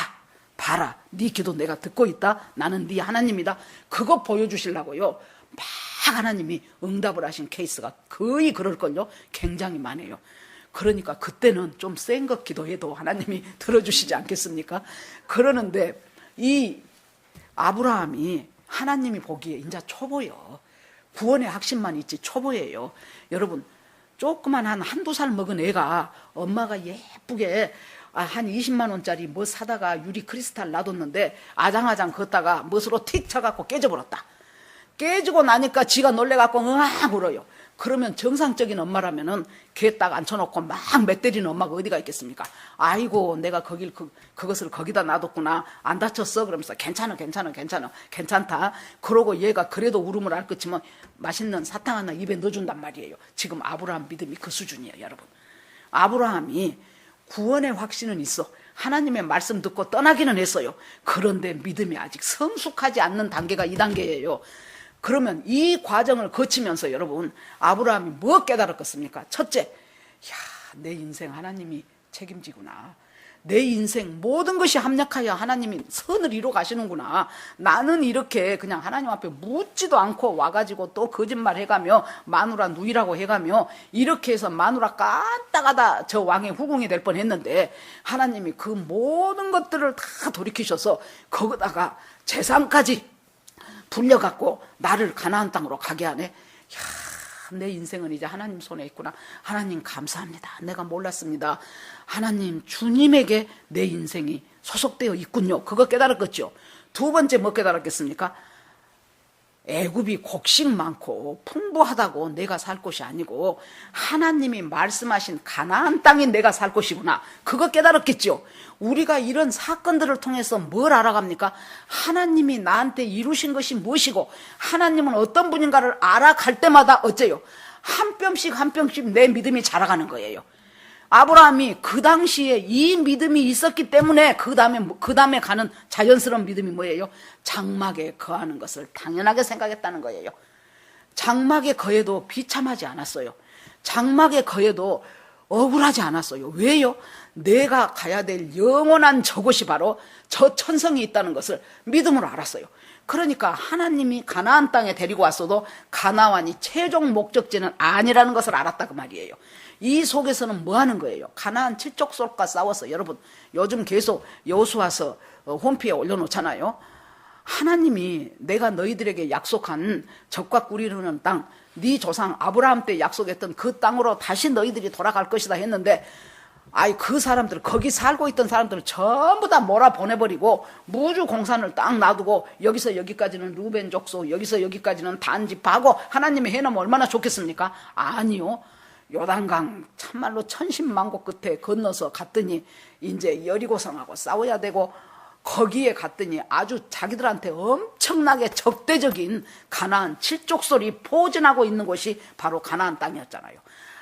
봐라 네 기도 내가 듣고 있다 나는 네 하나님이다 그거 보여주시려고요. 막 하나님이 응답을 하신 케이스가 거의 그럴걸요. 굉장히 많아요. 그러니까 그때는 좀 센 것 기도해도 하나님이 들어주시지 않겠습니까? 그러는데 이 아브라함이 하나님이 보기에 이제 초보요. 구원의 확신만 있지 초보예요. 여러분 조그만 한두 살 먹은 애가 엄마가 예쁘게 한 20만 원짜리 뭐 사다가 유리 크리스탈 놔뒀는데 아장아장 걷다가 멋으로 틱 쳐갖고 깨져버렸다. 깨지고 나니까 지가 놀래갖고 으악 울어요. 그러면 정상적인 엄마라면은 걔 딱 앉혀놓고 막 멧때리는 엄마가 어디가 있겠습니까? 아이고 내가 그것을 거기다 놔뒀구나 안 다쳤어 그러면서 괜찮다 그러고 얘가 그래도 울음을 앓겠지만 맛있는 사탕 하나 입에 넣어준단 말이에요. 지금 아브라함 믿음이 그 수준이에요. 여러분 아브라함이 구원의 확신은 있어. 하나님의 말씀 듣고 떠나기는 했어요. 그런데 믿음이 아직 성숙하지 않는 단계가 이 단계예요. 그러면 이 과정을 거치면서 여러분 아브라함이 뭐 깨달았겠습니까? 첫째, 야, 내 인생 하나님이 책임지구나. 내 인생 모든 것이 합력하여 하나님이 선을 이루어 가시는구나. 나는 이렇게 그냥 하나님 앞에 묻지도 않고 와가지고 또 거짓말 해가며 마누라 누이라고 해가며 이렇게 해서 마누라 깐딱하다 저 왕의 후궁이 될 뻔했는데 하나님이 그 모든 것들을 다 돌이키셔서 거기다가 재산까지 불려갖고 나를 가나안 땅으로 가게 하네. 야, 내 인생은 이제 하나님 손에 있구나. 하나님 감사합니다. 내가 몰랐습니다. 하나님 주님에게 내 인생이 소속되어 있군요. 그거 깨달았겠죠. 두 번째 뭐 깨달았겠습니까? 애굽이 곡식 많고 풍부하다고 내가 살 곳이 아니고 하나님이 말씀하신 가나안 땅이 내가 살 곳이구나. 그거 깨달았겠죠. 우리가 이런 사건들을 통해서 뭘 알아갑니까? 하나님이 나한테 이루신 것이 무엇이고 하나님은 어떤 분인가를 알아갈 때마다 어째요? 한 뼘씩 내 믿음이 자라가는 거예요. 아브라함이 그 당시에 이 믿음이 있었기 때문에 그 다음에 가는 자연스러운 믿음이 뭐예요? 장막에 거하는 것을 당연하게 생각했다는 거예요. 장막에 거해도 비참하지 않았어요. 장막에 거해도 억울하지 않았어요. 왜요? 내가 가야 될 영원한 저곳이 바로 저 천성이 있다는 것을 믿음으로 알았어요. 그러니까 하나님이 가나안 땅에 데리고 왔어도 가나안이 최종 목적지는 아니라는 것을 알았다 그 말이에요. 이 속에서는 뭐 하는 거예요? 가나안 칠족속과 싸워서 여러분 요즘 계속 여호수아서 홈피에 올려놓잖아요. 하나님이 내가 너희들에게 약속한 젖과 꿀이 흐르는 땅, 네 조상 아브라함 때 약속했던 그 땅으로 다시 너희들이 돌아갈 것이다 했는데 그 사람들 거기 살고 있던 사람들을 전부 다 몰아보내버리고 무주 공산을 딱 놔두고 여기서 여기까지는 루벤 족속 여기서 여기까지는 단 지파하고 하나님이 해놓으면 얼마나 좋겠습니까? 아니요. 요단강 참말로 천신만고 끝에 건너서 갔더니 이제 여리고성하고 싸워야 되고 거기에 갔더니 아주 자기들한테 엄청나게 적대적인 가나안 칠족sol이 포진하고 있는 곳이 바로 가나안 땅이었잖아요.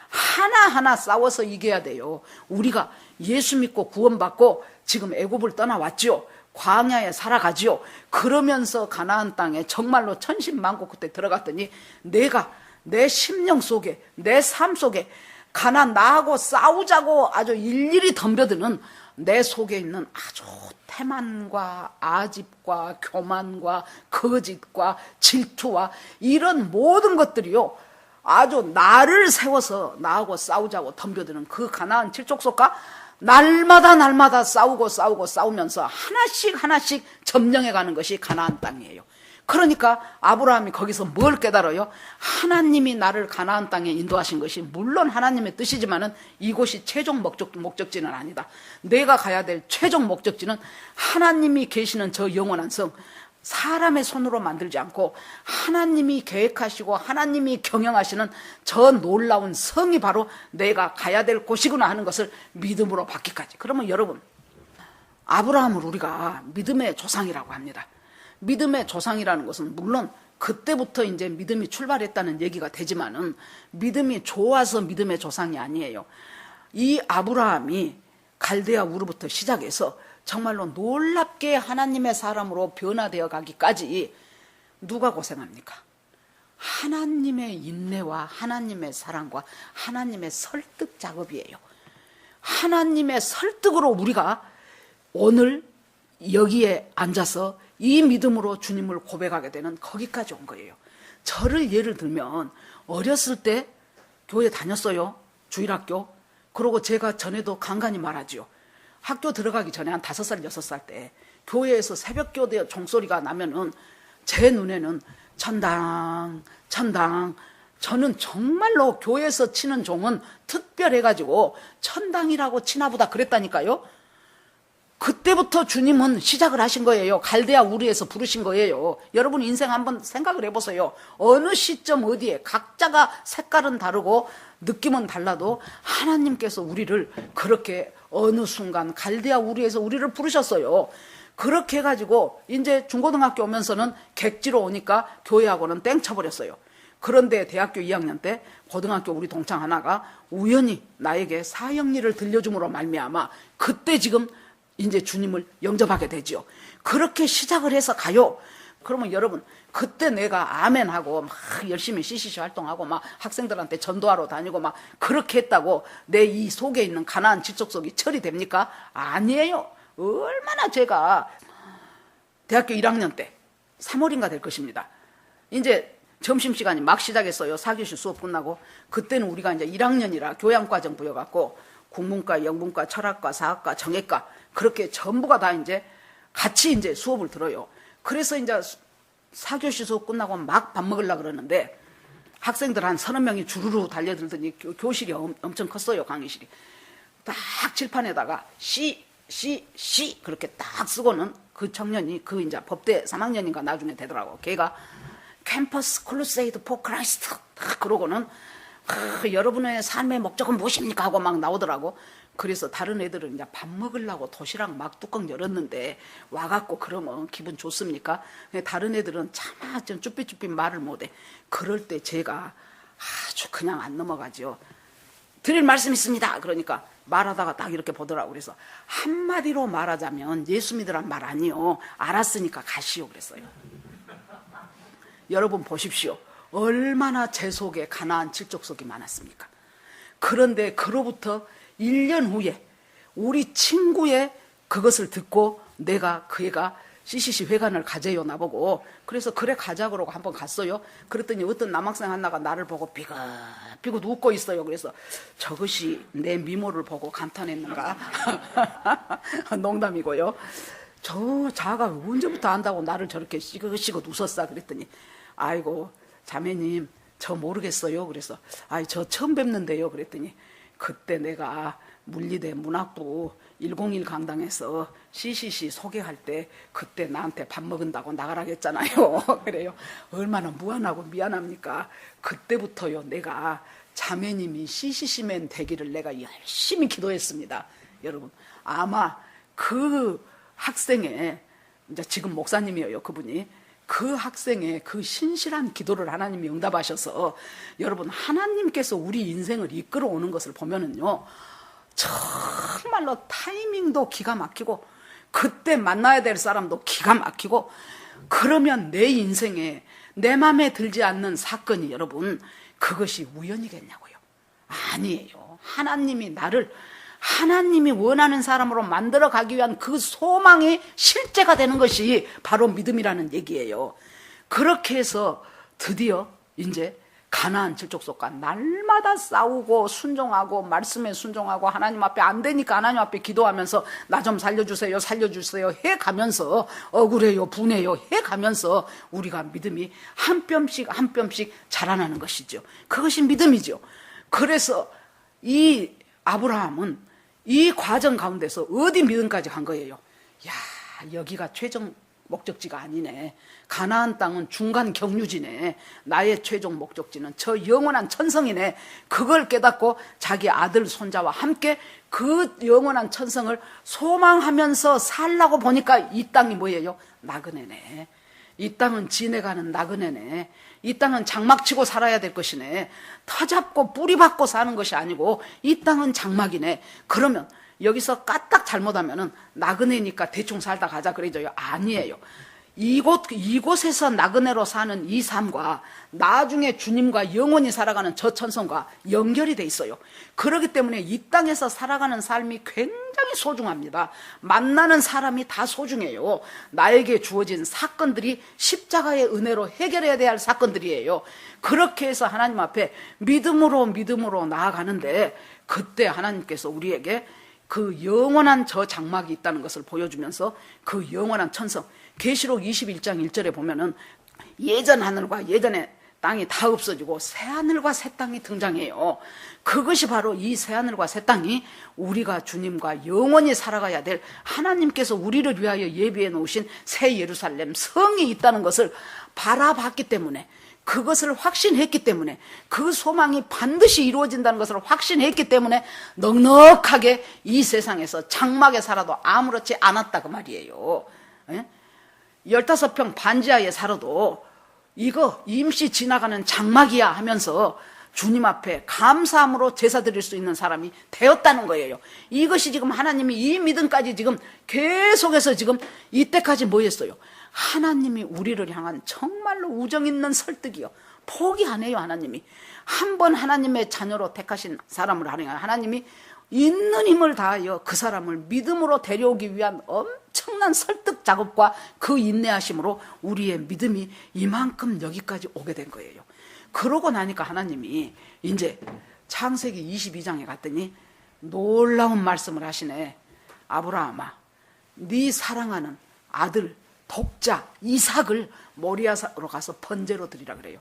하나하나 싸워서 이겨야 돼요. 우리가 예수 믿고 구원받고 지금 애굽을 떠나왔지요. 광야에 살아가지요. 그러면서 가나안 땅에 정말로 천신만고 끝에 들어갔더니 내가 내 심령 속에 내 삶 속에 가나안 나하고 싸우자고 아주 일일이 덤벼드는 내 속에 있는 아주 태만과 아집과 교만과 거짓과 질투와 이런 모든 것들이요 아주 나를 세워서 나하고 싸우자고 덤벼드는 그 가나안 칠족속과 날마다 싸우면서 하나씩 점령해 가는 것이 가나안 땅이에요. 그러니까 아브라함이 거기서 뭘 깨달아요? 하나님이 나를 가나안 땅에 인도하신 것이 물론 하나님의 뜻이지만은 이곳이 최종 목적지는 아니다. 내가 가야 될 최종 목적지는 하나님이 계시는 저 영원한 성, 사람의 손으로 만들지 않고 하나님이 계획하시고 하나님이 경영하시는 저 놀라운 성이 바로 내가 가야 될 곳이구나 하는 것을 믿음으로 받기까지. 그러면 여러분, 아브라함을 우리가 믿음의 조상이라고 합니다. 믿음의 조상이라는 것은 물론 그때부터 이제 믿음이 출발했다는 얘기가 되지만은 믿음이 좋아서 믿음의 조상이 아니에요. 이 아브라함이 갈대아 우르부터 시작해서 정말로 놀랍게 하나님의 사람으로 변화되어 가기까지 누가 고생합니까? 하나님의 인내와 하나님의 사랑과 하나님의 설득 작업이에요. 하나님의 설득으로 우리가 오늘 여기에 앉아서 이 믿음으로 주님을 고백하게 되는 거기까지 온 거예요. 저를 예를 들면 어렸을 때 교회 다녔어요. 주일학교. 그러고 제가 전에도 간간히 말하지요. 학교 들어가기 전에 한 5살, 6살 때 교회에서 새벽교대 종소리가 나면은 제 눈에는 천당, 천당. 저는 정말로 교회에서 치는 종은 특별해가지고 천당이라고 치나보다 그랬다니까요. 그때부터 주님은 시작을 하신 거예요. 갈대아 우르에서 부르신 거예요. 여러분 인생 한번 생각을 해보세요. 어느 시점 어디에 각자가 색깔은 다르고 느낌은 달라도 하나님께서 우리를 그렇게 어느 순간 갈대아 우르에서 우리를 부르셨어요. 그렇게 해가지고 이제 중고등학교 오면서는 객지로 오니까 교회하고는 땡 쳐버렸어요. 그런데 대학교 2학년 때 고등학교 우리 동창 하나가 우연히 나에게 사형리를 들려줌으로 말미암아 그때 지금 이제 주님을 영접하게 되죠. 그렇게 시작을 해서 가요. 그러면 여러분 그때 내가 아멘하고 막 열심히 CCC 활동하고 막 학생들한테 전도하러 다니고 막 그렇게 했다고 내 이 속에 있는 가나안 지적속이 처리됩니까? 아니에요. 얼마나 제가 대학교 1학년 때 3월인가 될 것입니다. 이제 점심시간이 막 시작했어요. 4교시 수업 끝나고. 그때는 우리가 이제 1학년이라 교양과정 부여갖고 국문과, 영문과, 철학과, 사학과, 정외과 그렇게 전부가 다 이제 같이 이제 수업을 들어요. 그래서 이제 4교시 수업 끝나고 막 밥 먹으려고 그러는데 학생들 한 30명이 주르르 달려들더니 교실이 엄청 컸어요. 강의실이. 딱 칠판에다가 C 그렇게 딱 쓰고는 그 청년이 그 이제 법대 3학년인가 나중에 되더라고. 걔가 캠퍼스 크루세이드 포 크라이스트 딱 그러고는 여러분의 삶의 목적은 무엇입니까? 하고 막 나오더라고. 그래서 다른 애들은 이제 밥 먹으려고 도시락 막 뚜껑 열었는데 와갖고 그러면 기분 좋습니까? 다른 애들은 차마 좀 쭈삣쭈삣 말을 못해. 그럴 때 제가 아주 그냥 안 넘어가죠. 드릴 말씀 있습니다. 그러니까 말하다가 딱 이렇게 보더라고. 그래서 한마디로 말하자면 예수 믿으란 말 아니요. 알았으니까 가시오 그랬어요. 여러분 보십시오. 얼마나 제 속에 가나안 칠족속이 많았습니까? 그런데 그로부터 1년 후에 우리 친구의 그것을 듣고 내가 그 애가 CCC 회관을 가재요 나보고. 그래서 그래 가자 그러고 한번 갔어요. 그랬더니 어떤 남학생 하나가 나를 보고 비긋비긋 웃고 있어요. 그래서 저것이 내 미모를 보고 감탄했는가? 농담이고요. 저 자가 언제부터 안다고 나를 저렇게 시긋시긋 웃었어. 그랬더니 아이고 자매님 저 모르겠어요. 그래서 아이 저 처음 뵙는데요. 그랬더니 그때 내가 물리대 문학부 101 강당에서 CCC 소개할 때 그때 나한테 밥 먹은다고 나가라고 했잖아요. 그래요. 얼마나 무안하고 미안합니까? 그때부터요 내가 자매님이 CCC맨 되기를 내가 열심히 기도했습니다. 여러분 아마 그 학생의 이제 지금 목사님이에요. 그분이 그 학생의 그 신실한 기도를 하나님이 응답하셔서 여러분 하나님께서 우리 인생을 이끌어 오는 것을 보면은요 정말로 타이밍도 기가 막히고 그때 만나야 될 사람도 기가 막히고 그러면 내 인생에 내 맘에 들지 않는 사건이 여러분 그것이 우연이겠냐고요. 아니에요. 하나님이 나를 하나님이 원하는 사람으로 만들어 가기 위한 그 소망이 실제가 되는 것이 바로 믿음이라는 얘기예요. 그렇게 해서 드디어 이제 가나안 칠족속과 날마다 싸우고 순종하고 말씀에 순종하고 하나님 앞에 안 되니까 하나님 앞에 기도하면서 나 좀 살려주세요 살려주세요 해가면서 억울해요 분해요 해가면서 우리가 믿음이 한 뼘씩 한 뼘씩 자라나는 것이죠. 그것이 믿음이죠. 그래서 이 아브라함은 이 과정 가운데서 어디 믿음까지 간 거예요. 야 여기가 최종 목적지가 아니네. 가나안 땅은 중간 경유지네. 나의 최종 목적지는 저 영원한 천성이네. 그걸 깨닫고 자기 아들 손자와 함께 그 영원한 천성을 소망하면서 살라고 보니까 이 땅이 뭐예요? 나그네네. 이 땅은 지내가는 나그네네. 이 땅은 장막치고 살아야 될 것이네. 터잡고 뿌리 박고 사는 것이 아니고 이 땅은 장막이네. 그러면 여기서 까딱 잘못하면은 나그네니까 대충 살다 가자 그러죠. 아니에요. 이곳에서 나그네로 사는 이 삶과 나중에 주님과 영원히 살아가는 저 천성과 연결이 돼 있어요. 그렇기 때문에 이 땅에서 살아가는 삶이 굉장히 소중합니다. 만나는 사람이 다 소중해요. 나에게 주어진 사건들이 십자가의 은혜로 해결해야 될 사건들이에요. 그렇게 해서 하나님 앞에 믿음으로 나아가는데, 그때 하나님께서 우리에게 그 영원한 저 장막이 있다는 것을 보여주면서 그 영원한 천성, 계시록 21장 1절에 보면은 예전 하늘과 예전의 땅이 다 없어지고 새 하늘과 새 땅이 등장해요. 그것이 바로 이 새 하늘과 새 땅이 우리가 주님과 영원히 살아가야 될, 하나님께서 우리를 위하여 예비해 놓으신 새 예루살렘 성이 있다는 것을 바라봤기 때문에, 그것을 확신했기 때문에, 그 소망이 반드시 이루어진다는 것을 확신했기 때문에 넉넉하게 이 세상에서 장막에 살아도 아무렇지 않았다 그 말이에요. 15평 반지하에 살아도 이거 임시 지나가는 장막이야 하면서 주님 앞에 감사함으로 제사 드릴 수 있는 사람이 되었다는 거예요. 이것이 지금 하나님이 이 믿음까지 지금 계속해서 지금 이때까지 뭐 했어요? 하나님이 우리를 향한 정말로 우정 있는 설득이요. 포기 안 해요. 하나님이 한 번 하나님의 자녀로 택하신 사람을 하나님이 있는 힘을 다하여 그 사람을 믿음으로 데려오기 위한 엄청난 설득 작업과 그 인내하심으로 우리의 믿음이 이만큼 여기까지 오게 된 거예요. 그러고 나니까 하나님이 이제 창세기 22장에 갔더니 놀라운 말씀을 하시네. 아브라함아, 네 사랑하는 아들 독자 이삭을 모리아로 가서 번제로 드리라 그래요.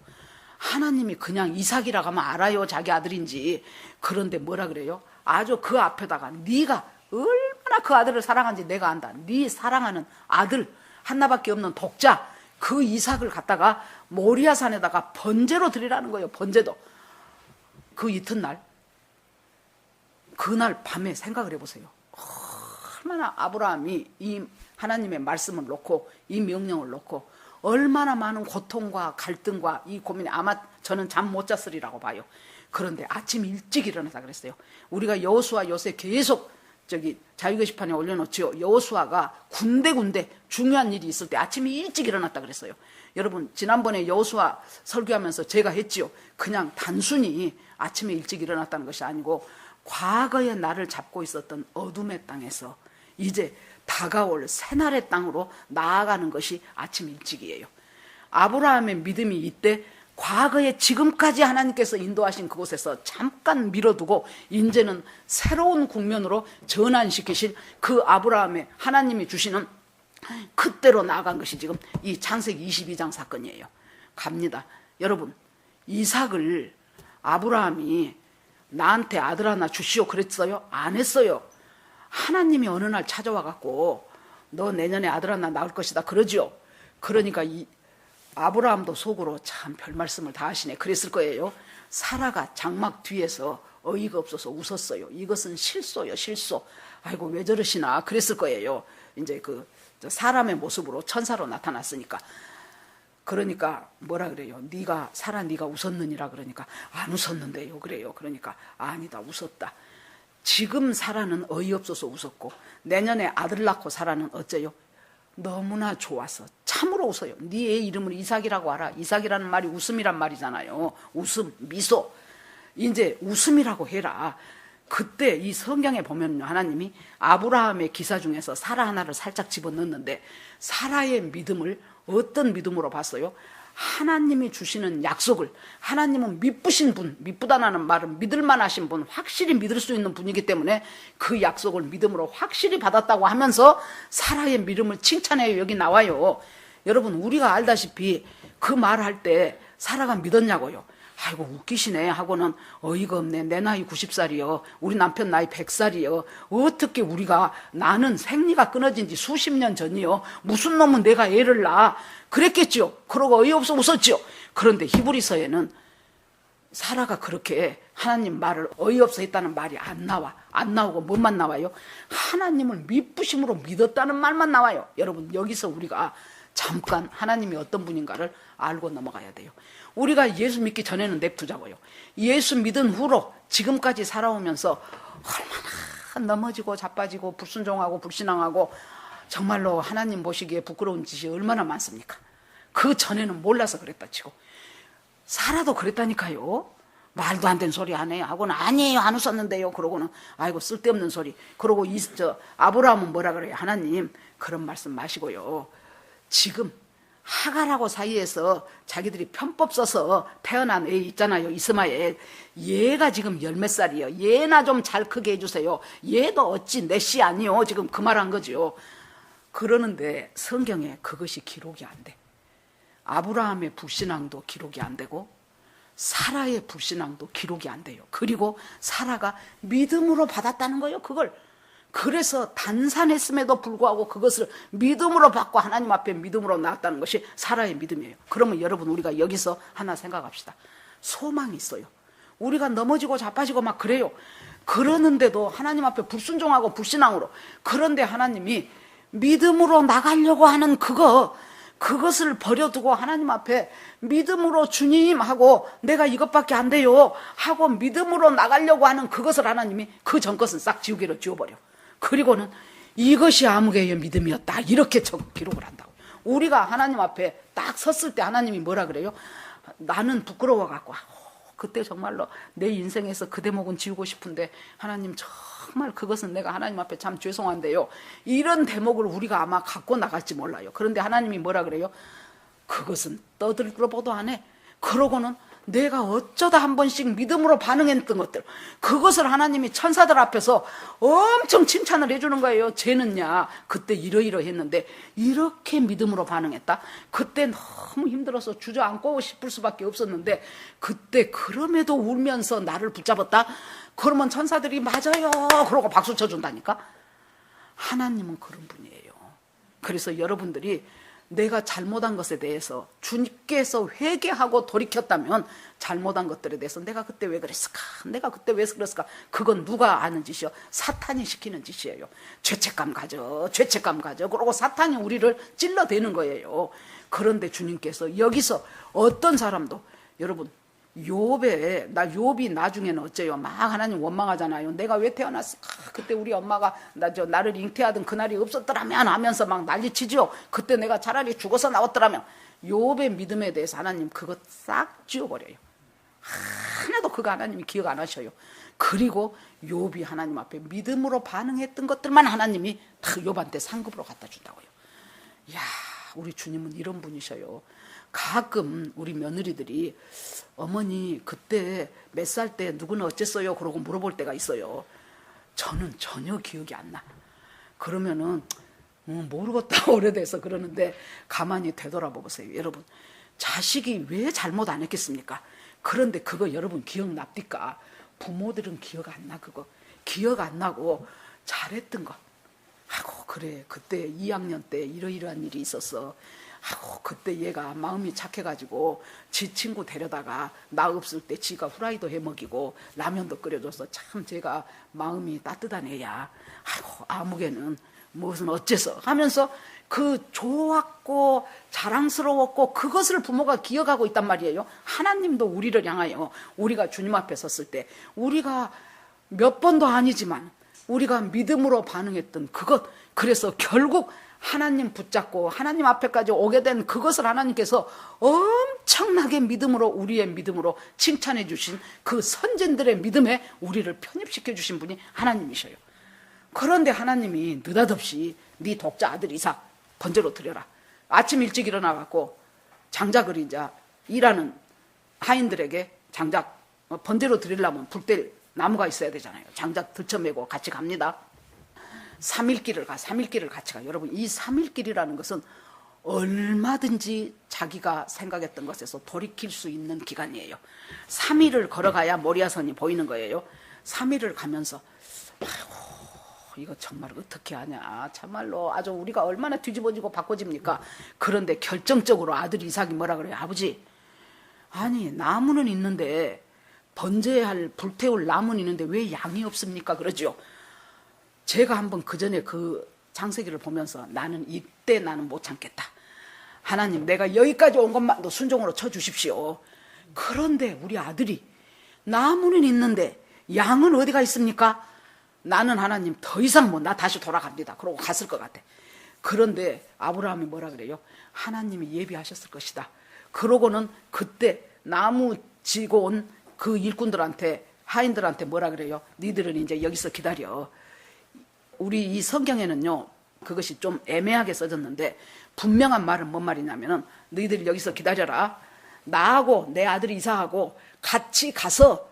하나님이 그냥 이삭이라고 하면 알아요, 자기 아들인지. 그런데 뭐라 그래요? 아주 그 앞에다가 네가 얼마나 그 아들을 사랑한지 내가 안다. 네 사랑하는 아들 하나밖에 없는 독자 그 이삭을 갖다가 모리아산에다가 번제로 드리라는 거예요. 번제도. 그 이튿날, 그날 밤에 생각을 해보세요. 얼마나 아브라함이 이 하나님의 말씀을 놓고 이 명령을 놓고 얼마나 많은 고통과 갈등과 이 고민이, 아마 저는 잠 못 잤으리라고 봐요. 그런데 아침 일찍 일어나자 그랬어요. 우리가 여호수아 요새 계속 자유 게시판에 올려놓지요. 여호수아가 군데 중요한 일이 있을 때 아침에 일찍 일어났다 그랬어요. 여러분, 지난번에 여호수아 설교하면서 제가 했지요. 그냥 단순히 아침에 일찍 일어났다는 것이 아니고 과거에 나를 잡고 있었던 어둠의 땅에서 이제 다가올 새날의 땅으로 나아가는 것이 아침 일찍이에요. 아브라함의 믿음이 이때 과거에 지금까지 하나님께서 인도하신 그곳에서 잠깐 밀어두고 이제는 새로운 국면으로 전환시키실 그 아브라함의 하나님이 주시는 그때로 나아간 것이 지금 이 창세기 22장 사건이에요. 갑니다. 여러분, 이삭을 아브라함이 나한테 아들 하나 주시오 그랬어요? 안 했어요. 하나님이 어느 날 찾아와 갖고 너 내년에 아들 하나 낳을 것이다 그러죠. 그러니까 이 아브라함도 속으로 참 별 말씀을 다 하시네 그랬을 거예요. 사라가 장막 뒤에서 어이가 없어서 웃었어요. 이것은 실소요, 실소. 아이고 왜 저러시나 그랬을 거예요. 이제 그 사람의 모습으로 천사로 나타났으니까. 그러니까 뭐라 그래요? 네가 웃었느니라 그러니까 안 웃었는데요 그래요. 그러니까 아니다, 웃었다. 지금 사라는 어이없어서 웃었고 내년에 아들 낳고 사라는 어째요? 너무나 좋아서 참으로 웃어요. 네 애 이름을 이삭이라고 알아. 이삭이라는 말이 웃음이란 말이잖아요. 웃음, 미소. 이제 웃음이라고 해라. 그때 이 성경에 보면 하나님이 아브라함의 기사 중에서 사라 하나를 살짝 집어넣는데 사라의 믿음을 어떤 믿음으로 봤어요? 하나님이 주시는 약속을, 하나님은 믿으신 분, 믿부다라는 말은 믿을만 하신 분, 확실히 믿을 수 있는 분이기 때문에 그 약속을 믿음으로 확실히 받았다고 하면서 사라의 믿음을 칭찬해요. 여기 나와요. 여러분, 우리가 알다시피 그 말할 때 사라가 믿었냐고요. 아이고 웃기시네 하고는 어이가 없네. 내 나이 90살이요. 우리 남편 나이 100살이요. 어떻게 우리가, 나는 생리가 끊어진 지 수십 년 전이요. 무슨 놈은 내가 애를 낳아. 그랬겠죠. 그러고 어이없어 웃었죠. 그런데 히브리서에는 사라가 그렇게 하나님 말을 어이없어 했다는 말이 안 나와. 안 나오고 뭐만 나와요? 하나님을 믿부심으로 믿었다는 말만 나와요. 여러분, 여기서 우리가 잠깐 하나님이 어떤 분인가를 알고 넘어가야 돼요. 우리가 예수 믿기 전에는 냅두자고요. 예수 믿은 후로 지금까지 살아오면서 얼마나 넘어지고 자빠지고 불순종하고 불신앙하고 정말로 하나님 보시기에 부끄러운 짓이 얼마나 많습니까? 그 전에는 몰라서 그랬다 치고 살아도 그랬다니까요. 말도 안 되는 소리 안 해요 하고는 아니에요 안 웃었는데요 그러고는 아이고 쓸데없는 소리. 그러고 아브라함은 뭐라 그래요? 하나님 그런 말씀 마시고요. 지금 하갈하고 사이에서 자기들이 편법 써서 태어난 애 있잖아요. 이스마엘. 얘가 지금 열 몇 살이에요. 얘나 좀 잘 크게 해주세요. 얘도 어찌 내 씨 아니요. 지금 그 말 한 거죠. 그러는데 성경에 그것이 기록이 안 돼. 아브라함의 불신앙도 기록이 안 되고 사라의 불신앙도 기록이 안 돼요. 그리고 사라가 믿음으로 받았다는 거예요. 그걸. 그래서 단산했음에도 불구하고 그것을 믿음으로 받고 하나님 앞에 믿음으로 나왔다는 것이 사라의 믿음이에요. 그러면 여러분 우리가 여기서 하나 생각합시다. 소망이 있어요. 우리가 넘어지고 자빠지고 막 그래요. 그러는데도 하나님 앞에 불순종하고 불신앙으로. 그런데 하나님이 믿음으로 나가려고 하는 그것을 버려두고 하나님 앞에 믿음으로 주님 하고 내가 이것밖에 안 돼요 하고 믿음으로 나가려고 하는 그것을 하나님이 그 전 것은 싹 지우개로 지워버려. 그리고는 이것이 아무개의 믿음이었다 이렇게 기록을 한다고. 우리가 하나님 앞에 딱 섰을 때 하나님이 뭐라 그래요? 나는 부끄러워갖고 그때 정말로 내 인생에서 그 대목은 지우고 싶은데 하나님 정말 그것은 내가 하나님 앞에 참 죄송한데요. 이런 대목을 우리가 아마 갖고 나갈지 몰라요. 그런데 하나님이 뭐라 그래요? 그것은 떠들어보도 안 해. 그러고는 내가 어쩌다 한 번씩 믿음으로 반응했던 것들 그것을 하나님이 천사들 앞에서 엄청 칭찬을 해주는 거예요. 쟤는야 그때 이러이러했는데 이렇게 믿음으로 반응했다. 그때 너무 힘들어서 주저앉고 싶을 수밖에 없었는데 그때 그럼에도 울면서 나를 붙잡았다. 그러면 천사들이 맞아요 그러고 박수 쳐준다니까. 하나님은 그런 분이에요. 그래서 여러분들이 내가 잘못한 것에 대해서 주님께서 회개하고 돌이켰다면 잘못한 것들에 대해서 내가 그때 왜 그랬을까? 내가 그때 왜 그랬을까? 그건 누가 아는 짓이요? 사탄이 시키는 짓이에요. 죄책감 가져. 그러고 사탄이 우리를 찔러대는 거예요. 그런데 주님께서 여기서 어떤 사람도 여러분 욥이 나중에는 어째요? 막 하나님 원망하잖아요. 내가 왜 태어났을까? 그때 우리 엄마가 나를 잉태하던 그날이 없었더라면 하면서 막 난리치죠. 그때 내가 차라리 죽어서 나왔더라면. 욥의 믿음에 대해서 하나님 그것 싹 지워버려요. 하나도 그거 하나님이 기억 안 하셔요. 그리고 욥이 하나님 앞에 믿음으로 반응했던 것들만 하나님이 다 욥한테 상급으로 갖다 준다고요. 이야, 우리 주님은 이런 분이셔요. 가끔 우리 며느리들이 어머니 그때 몇 살 때 누구는 어쨌어요? 그러고 물어볼 때가 있어요. 저는 전혀 기억이 안 나. 그러면은 모르겠다 오래돼서 그러는데 가만히 되돌아보세요. 여러분 자식이 왜 잘못 안 했겠습니까? 그런데 그거 여러분 기억납니까? 부모들은 기억 안 나. 그거 기억 안 나고 잘했던 거 하고 그래 그때 2학년 때 이러이러한 일이 있었어 하고 그때 얘가 마음이 착해가지고 지 친구 데려다가 나 없을 때 지가 후라이도 해먹이고 라면도 끓여줘서 참 제가 마음이 따뜻한 애야 하고 아무개는 무슨 어째서 하면서 그 좋았고 자랑스러웠고 그것을 부모가 기억하고 있단 말이에요. 하나님도 우리를 향하여 우리가 주님 앞에 섰을 때 우리가 몇 번도 아니지만 우리가 믿음으로 반응했던 그것 그래서 결국 하나님 붙잡고 하나님 앞에까지 오게 된 그것을 하나님께서 엄청나게 믿음으로 우리의 믿음으로 칭찬해 주신 그 선진들의 믿음에 우리를 편입시켜 주신 분이 하나님이셔요. 그런데 하나님이 느닷없이 네 독자 아들 이삭 번제로 드려라. 아침 일찍 일어나갖고 장작을 이제 일하는 하인들에게 장작 번제로 드리려면 불 때 나무가 있어야 되잖아요. 장작 들쳐매고 같이 갑니다. 3일길을 같이 가. 여러분 이 3일길이라는 것은 얼마든지 자기가 생각했던 것에서 돌이킬 수 있는 기간이에요. 3일을 걸어가야 모리아선이 보이는 거예요. 3일을 가면서 아이고 이거 정말 어떻게 하냐. 참말로 아주 우리가 얼마나 뒤집어지고 바꿔집니까. 그런데 결정적으로 아들 이삭이 뭐라 그래요. 아버지 아니 나무는 있는데 번제할 불태울 나무는 있는데 왜 양이 없습니까? 그러죠. 제가 한번 그 전에 그 창세기를 보면서 나는 이때 나는 못 참겠다. 하나님 내가 여기까지 온 것만도 순종으로 쳐주십시오. 그런데 우리 아들이 나무는 있는데 양은 어디가 있습니까? 나는 하나님 더 이상 나 다시 돌아갑니다. 그러고 갔을 것 같아. 그런데 아브라함이 뭐라 그래요? 하나님이 예비하셨을 것이다. 그러고는 그때 나무 지고 온 그 일꾼들한테, 하인들한테 뭐라 그래요? 니들은 이제 여기서 기다려. 우리 이 성경에는요, 그것이 좀 애매하게 써졌는데 분명한 말은 뭔 말이냐면은 너희들이 여기서 기다려라. 나하고 내 아들 이삭하고 같이 가서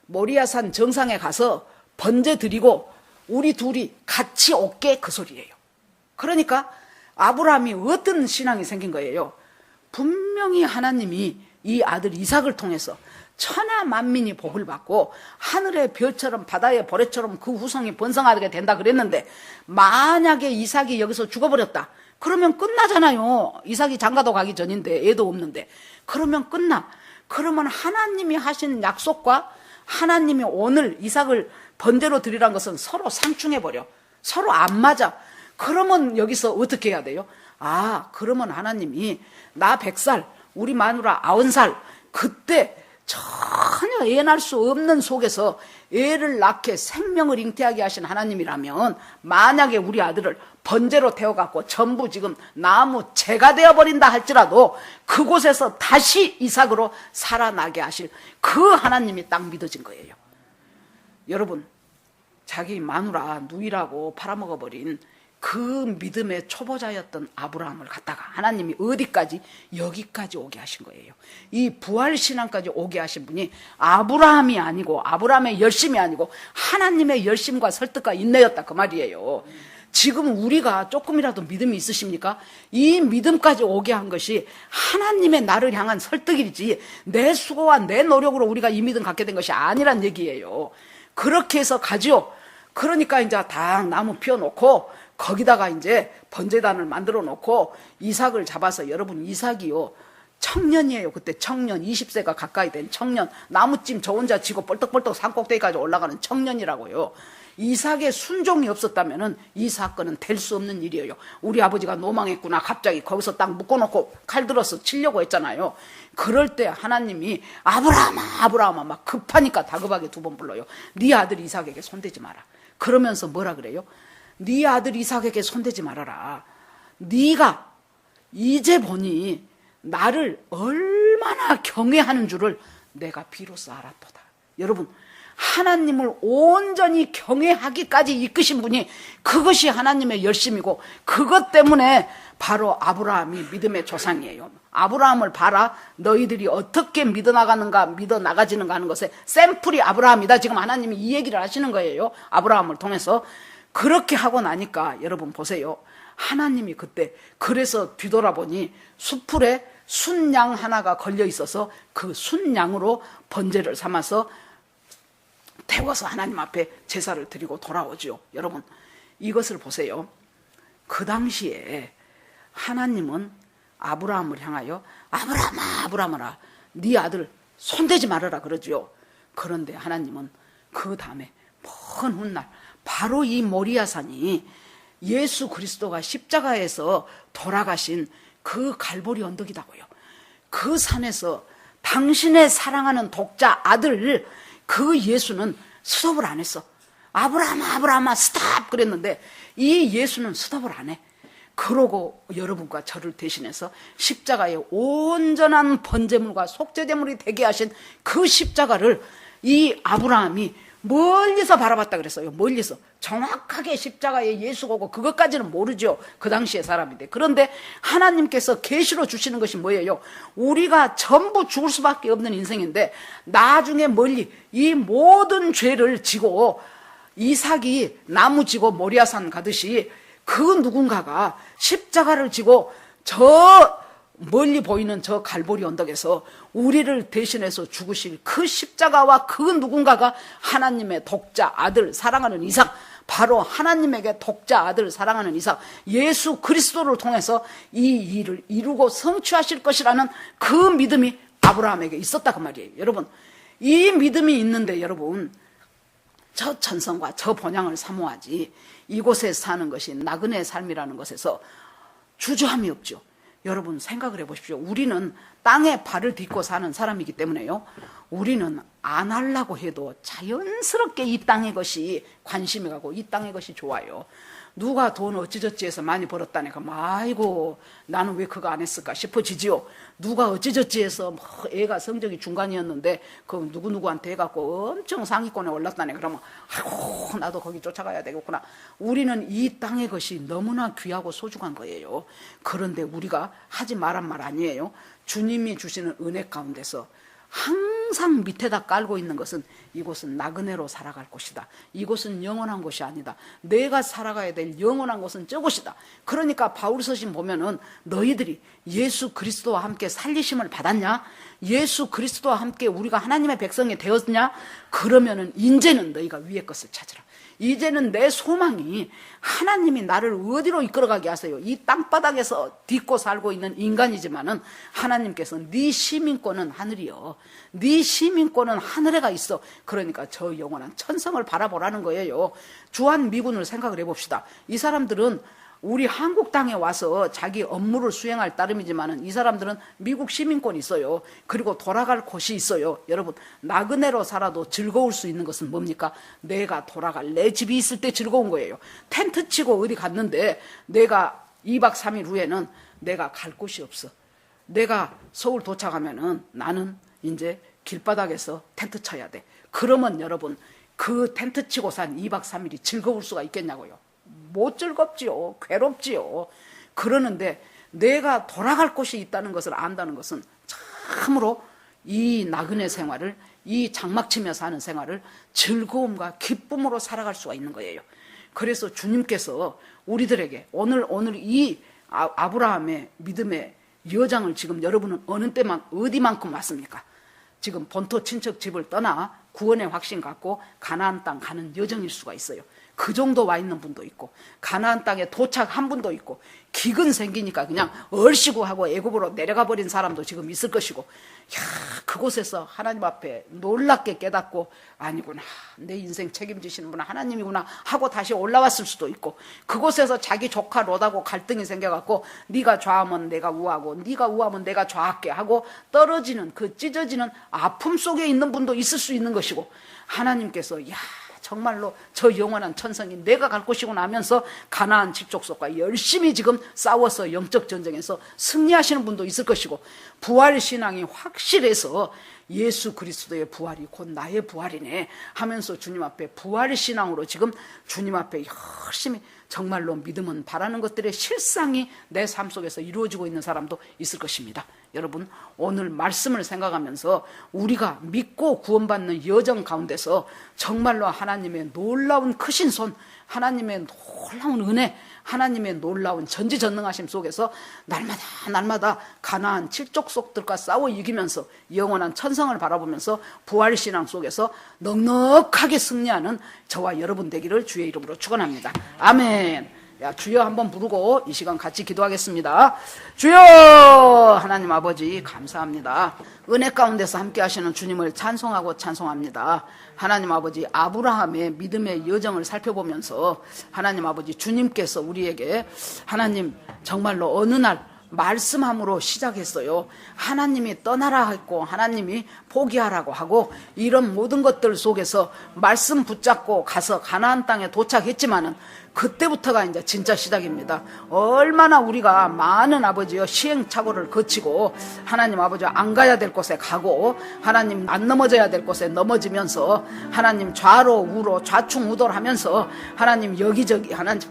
모리아산 정상에 가서 번제 드리고 우리 둘이 같이 올게, 그 소리예요. 그러니까 아브라함이 어떤 신앙이 생긴 거예요? 분명히 하나님이 이 아들 이삭을 통해서 천하 만민이 복을 받고 하늘의 별처럼 바다의 보레처럼 그 후손이 번성하게 된다 그랬는데, 만약에 이삭이 여기서 죽어버렸다 그러면 끝나잖아요. 이삭이 장가도 가기 전인데, 애도 없는데. 그러면 끝나. 그러면 하나님이 하신 약속과 하나님이 오늘 이삭을 번제로 드리란 것은 서로 상충해버려. 서로 안 맞아. 그러면 여기서 어떻게 해야 돼요? 아, 그러면 하나님이 나 100살, 우리 마누라 90살, 그때 전혀 애 낳을 수 없는 속에서 애를 낳게 생명을 잉태하게 하신 하나님이라면, 만약에 우리 아들을 번제로 태워갖고 전부 지금 나무 재가 되어버린다 할지라도 그곳에서 다시 이삭으로 살아나게 하실 그 하나님이 딱 믿어진 거예요. 여러분, 자기 마누라 누이라고 팔아먹어버린 그 믿음의 초보자였던 아브라함을 갖다가 하나님이 어디까지? 여기까지 오게 하신 거예요. 이 부활신앙까지 오게 하신 분이 아브라함이 아니고, 아브라함의 열심이 아니고 하나님의 열심과 설득과 인내였다, 그 말이에요. 지금 우리가 조금이라도 믿음이 있으십니까? 이 믿음까지 오게 한 것이 하나님의 나를 향한 설득이지 내 수고와 내 노력으로 우리가 이 믿음 갖게 된 것이 아니란 얘기예요. 그렇게 해서 가지요. 그러니까 이제 다 나무 피워놓고 거기다가 이제 번제단을 만들어 놓고 이삭을 잡아서, 여러분 이삭이요 청년이에요. 그때 청년, 20세가 가까이 된 청년, 나무찜 저 혼자 지고 벌떡벌떡 산꼭대기까지 올라가는 청년이라고요. 이삭의 순종이 없었다면은 이 사건은 될 수 없는 일이에요. 우리 아버지가 노망했구나, 갑자기 거기서 딱 묶어놓고 칼 들어서 치려고 했잖아요. 그럴 때 하나님이 아브라함아, 아브라함아 막 급하니까 다급하게 2번 불러요. 네 아들 이삭에게 손대지 마라. 그러면서 뭐라 그래요? 네 아들 이삭에게 손대지 말아라. 네가 이제 보니 나를 얼마나 경외하는 줄을 내가 비로소 알았도다. 여러분, 하나님을 온전히 경외하기까지 이끄신 분이, 그것이 하나님의 열심이고, 그것 때문에 바로 아브라함이 믿음의 조상이에요. 아브라함을 봐라. 너희들이 어떻게 믿어나가는가, 믿어나가지는가 하는 것에 샘플이 아브라함이다. 지금 하나님이 이 얘기를 하시는 거예요. 아브라함을 통해서. 그렇게 하고 나니까 여러분 보세요. 하나님이 그때, 그래서 뒤돌아보니 숫풀에 순양 하나가 걸려 있어서 그 순양으로 번제를 삼아서 태워서 하나님 앞에 제사를 드리고 돌아오죠. 여러분, 이것을 보세요. 그 당시에 하나님은 아브라함을 향하여 아브라함아, 아브라함아, 네 아들 손대지 말아라 그러죠. 그런데 하나님은 그 다음에 먼 훗날 바로 이 모리아산이 예수 그리스도가 십자가에서 돌아가신 그 갈보리 언덕이다고요. 그 산에서 당신의 사랑하는 독자 아들, 그 예수는 스톱을 안 했어. 아브라함아, 아브라함아, 스탑 그랬는데 이 예수는 스톱을 안 해. 그러고 여러분과 저를 대신해서 십자가의 온전한 번제물과 속죄제물이 되게 하신 그 십자가를 이 아브라함이 멀리서 바라봤다 그랬어요. 멀리서. 정확하게 십자가에 예수가 오고 그것까지는 모르죠. 그 당시의 사람인데. 그런데 하나님께서 계시로 주시는 것이 뭐예요? 우리가 전부 죽을 수밖에 없는 인생인데 나중에 멀리 이 모든 죄를 지고 이삭이 나무 지고 모리아산 가듯이 그 누군가가 십자가를 지고 저 멀리 보이는 저 갈보리 언덕에서 우리를 대신해서 죽으실 그 십자가와 그 누군가가 하나님의 독자 아들 사랑하는 이삭, 바로 하나님에게 독자 아들 사랑하는 이삭 예수 그리스도를 통해서 이 일을 이루고 성취하실 것이라는 그 믿음이 아브라함에게 있었다 그 말이에요. 여러분, 이 믿음이 있는데 여러분, 저 천성과 저 본향을 사모하지 이곳에 사는 것이 나그네 삶이라는 것에서 주저함이 없죠. 여러분 생각을 해보십시오. 우리는 땅에 발을 딛고 사는 사람이기 때문에요, 우리는 안 하려고 해도 자연스럽게 이 땅의 것이 관심이 가고 이 땅의 것이 좋아요. 누가 돈 어찌저찌 해서 많이 벌었다니까 아이고 나는 왜 그거 안 했을까 싶어지지요. 누가 어찌저찌 해서 뭐 애가 성적이 중간이었는데 그 누구누구한테 해갖고 엄청 상위권에 올랐다네. 그러면 아이고 나도 거기 쫓아가야 되겠구나. 우리는 이 땅의 것이 너무나 귀하고 소중한 거예요. 그런데 우리가 하지 말란 말 아니에요. 주님이 주시는 은혜 가운데서 항상 밑에다 깔고 있는 것은 이곳은 나그네로 살아갈 곳이다. 이곳은 영원한 곳이 아니다. 내가 살아가야 될 영원한 곳은 저곳이다. 그러니까 바울서신 보면은 너희들이 예수 그리스도와 함께 살리심을 받았냐? 예수 그리스도와 함께 우리가 하나님의 백성이 되었냐? 그러면은 이제는 너희가 위의 것을 찾으라. 이제는 내 소망이 하나님이 나를 어디로 이끌어가게 하세요. 이 땅바닥에서 딛고 살고 있는 인간이지만은 하나님께서 네 시민권은 하늘이요, 네 시민권은 하늘에가 있어. 그러니까 저 영원한 천성을 바라보라는 거예요. 주한미군을 생각을 해봅시다. 이 사람들은 우리 한국 땅에 와서 자기 업무를 수행할 따름이지만은 이 사람들은 미국 시민권이 있어요. 그리고 돌아갈 곳이 있어요. 여러분, 나그네로 살아도 즐거울 수 있는 것은 뭡니까? 내가 돌아갈 내 집이 있을 때 즐거운 거예요. 텐트 치고 어디 갔는데 내가 2박 3일 후에는 내가 갈 곳이 없어. 내가 서울 도착하면은 나는 이제 길바닥에서 텐트 쳐야 돼. 그러면 여러분, 그 텐트 치고 산 2박 3일이 즐거울 수가 있겠냐고요. 못 즐겁지요. 괴롭지요. 그러는데 내가 돌아갈 곳이 있다는 것을 안다는 것은 참으로 이 나그네 생활을, 이 장막치며 사는 생활을 즐거움과 기쁨으로 살아갈 수가 있는 거예요. 그래서 주님께서 우리들에게 오늘 이 아브라함의 믿음의 여장을 지금 여러분은 어느 때만 어디만큼 왔습니까? 지금 본토 친척 집을 떠나 구원의 확신 갖고 가나안 땅 가는 여정일 수가 있어요. 그 정도 와 있는 분도 있고, 가나안 땅에 도착한 분도 있고, 기근 생기니까 그냥 얼씨구 하고 애굽으로 내려가 버린 사람도 지금 있을 것이고, 그곳에서 하나님 앞에 놀랍게 깨닫고 아니구나, 내 인생 책임지시는 분은 하나님이구나 하고 다시 올라왔을 수도 있고, 그곳에서 자기 조카 롯하고 갈등이 생겨갖고 네가 좌하면 내가 우하고 네가 우하면 내가 좌할게 하고 떨어지는 그 찢어지는 아픔 속에 있는 분도 있을 수 있는 것이고, 하나님께서 정말로 저 영원한 천성이 내가 갈 곳이구나 하면서 가나안 직족속과 열심히 지금 싸워서 영적 전쟁에서 승리하시는 분도 있을 것이고, 부활신앙이 확실해서 예수 그리스도의 부활이 곧 나의 부활이네 하면서 주님 앞에 부활신앙으로 지금 주님 앞에 열심히 정말로 믿음은 바라는 것들의 실상이 내 삶 속에서 이루어지고 있는 사람도 있을 것입니다. 여러분, 오늘 말씀을 생각하면서 우리가 믿고 구원받는 여정 가운데서 정말로 하나님의 놀라운 크신 손, 하나님의 놀라운 은혜, 하나님의 놀라운 전지전능하심 속에서 날마다 가나안 칠족속들과 싸워 이기면서 영원한 천성을 바라보면서 부활신앙 속에서 넉넉하게 승리하는 저와 여러분 되기를 주의 이름으로 축원합니다. 아멘. 주여 한번 부르고 이 시간 같이 기도하겠습니다. 주여, 하나님 아버지 감사합니다. 은혜 가운데서 함께 하시는 주님을 찬송하고 찬송합니다. 하나님 아버지, 아브라함의 믿음의 여정을 살펴보면서 하나님 아버지, 주님께서 우리에게 하나님 정말로 어느 날 말씀함으로 시작했어요. 하나님이 떠나라 했고 하나님이 포기하라고 하고, 이런 모든 것들 속에서 말씀 붙잡고 가서 가나안 땅에 도착했지만은 그때부터가 이제 진짜 시작입니다. 얼마나 우리가 많은 아버지여 시행착오를 거치고 하나님 아버지 안 가야 될 곳에 가고 하나님 안 넘어져야 될 곳에 넘어지면서 하나님 좌로 우로 좌충우돌 하면서 하나님 여기저기 하나님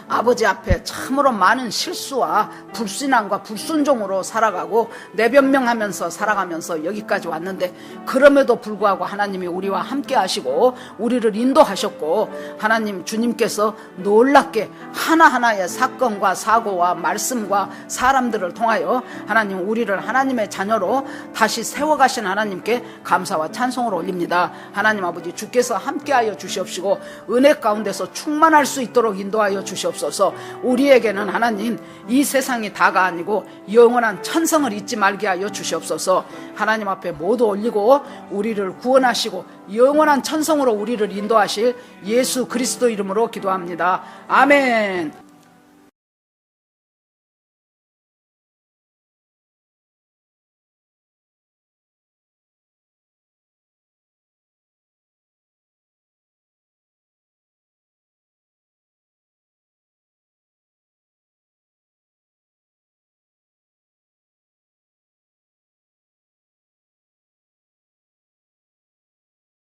아버지 앞에 참으로 많은 실수와 불신앙과 불순종으로 살아가고 내변명하면서 살아가면서 여기까지 왔는데, 그럼에도 불구하고 하나님이 우리와 함께 하시고 우리를 인도하셨고, 하나님 주님께서 놀랍게 하나하나의 사건과 사고와 말씀과 사람들을 통하여 하나님 우리를 하나님의 자녀로 다시 세워가신 하나님께 감사와 찬송을 올립니다. 하나님 아버지, 주께서 함께하여 주시옵시고 은혜 가운데서 충만할 수 있도록 인도하여 주시옵소서. 우리에게는 하나님 이 세상이 다가 아니고 영원한 천성을 잊지 말게 하여 주시옵소서. 하나님 앞에 모두 올리고 우리를 구원하시고 영원한 천성으로 우리를 인도하실 예수 그리스도 이름으로 기도합니다. 아멘.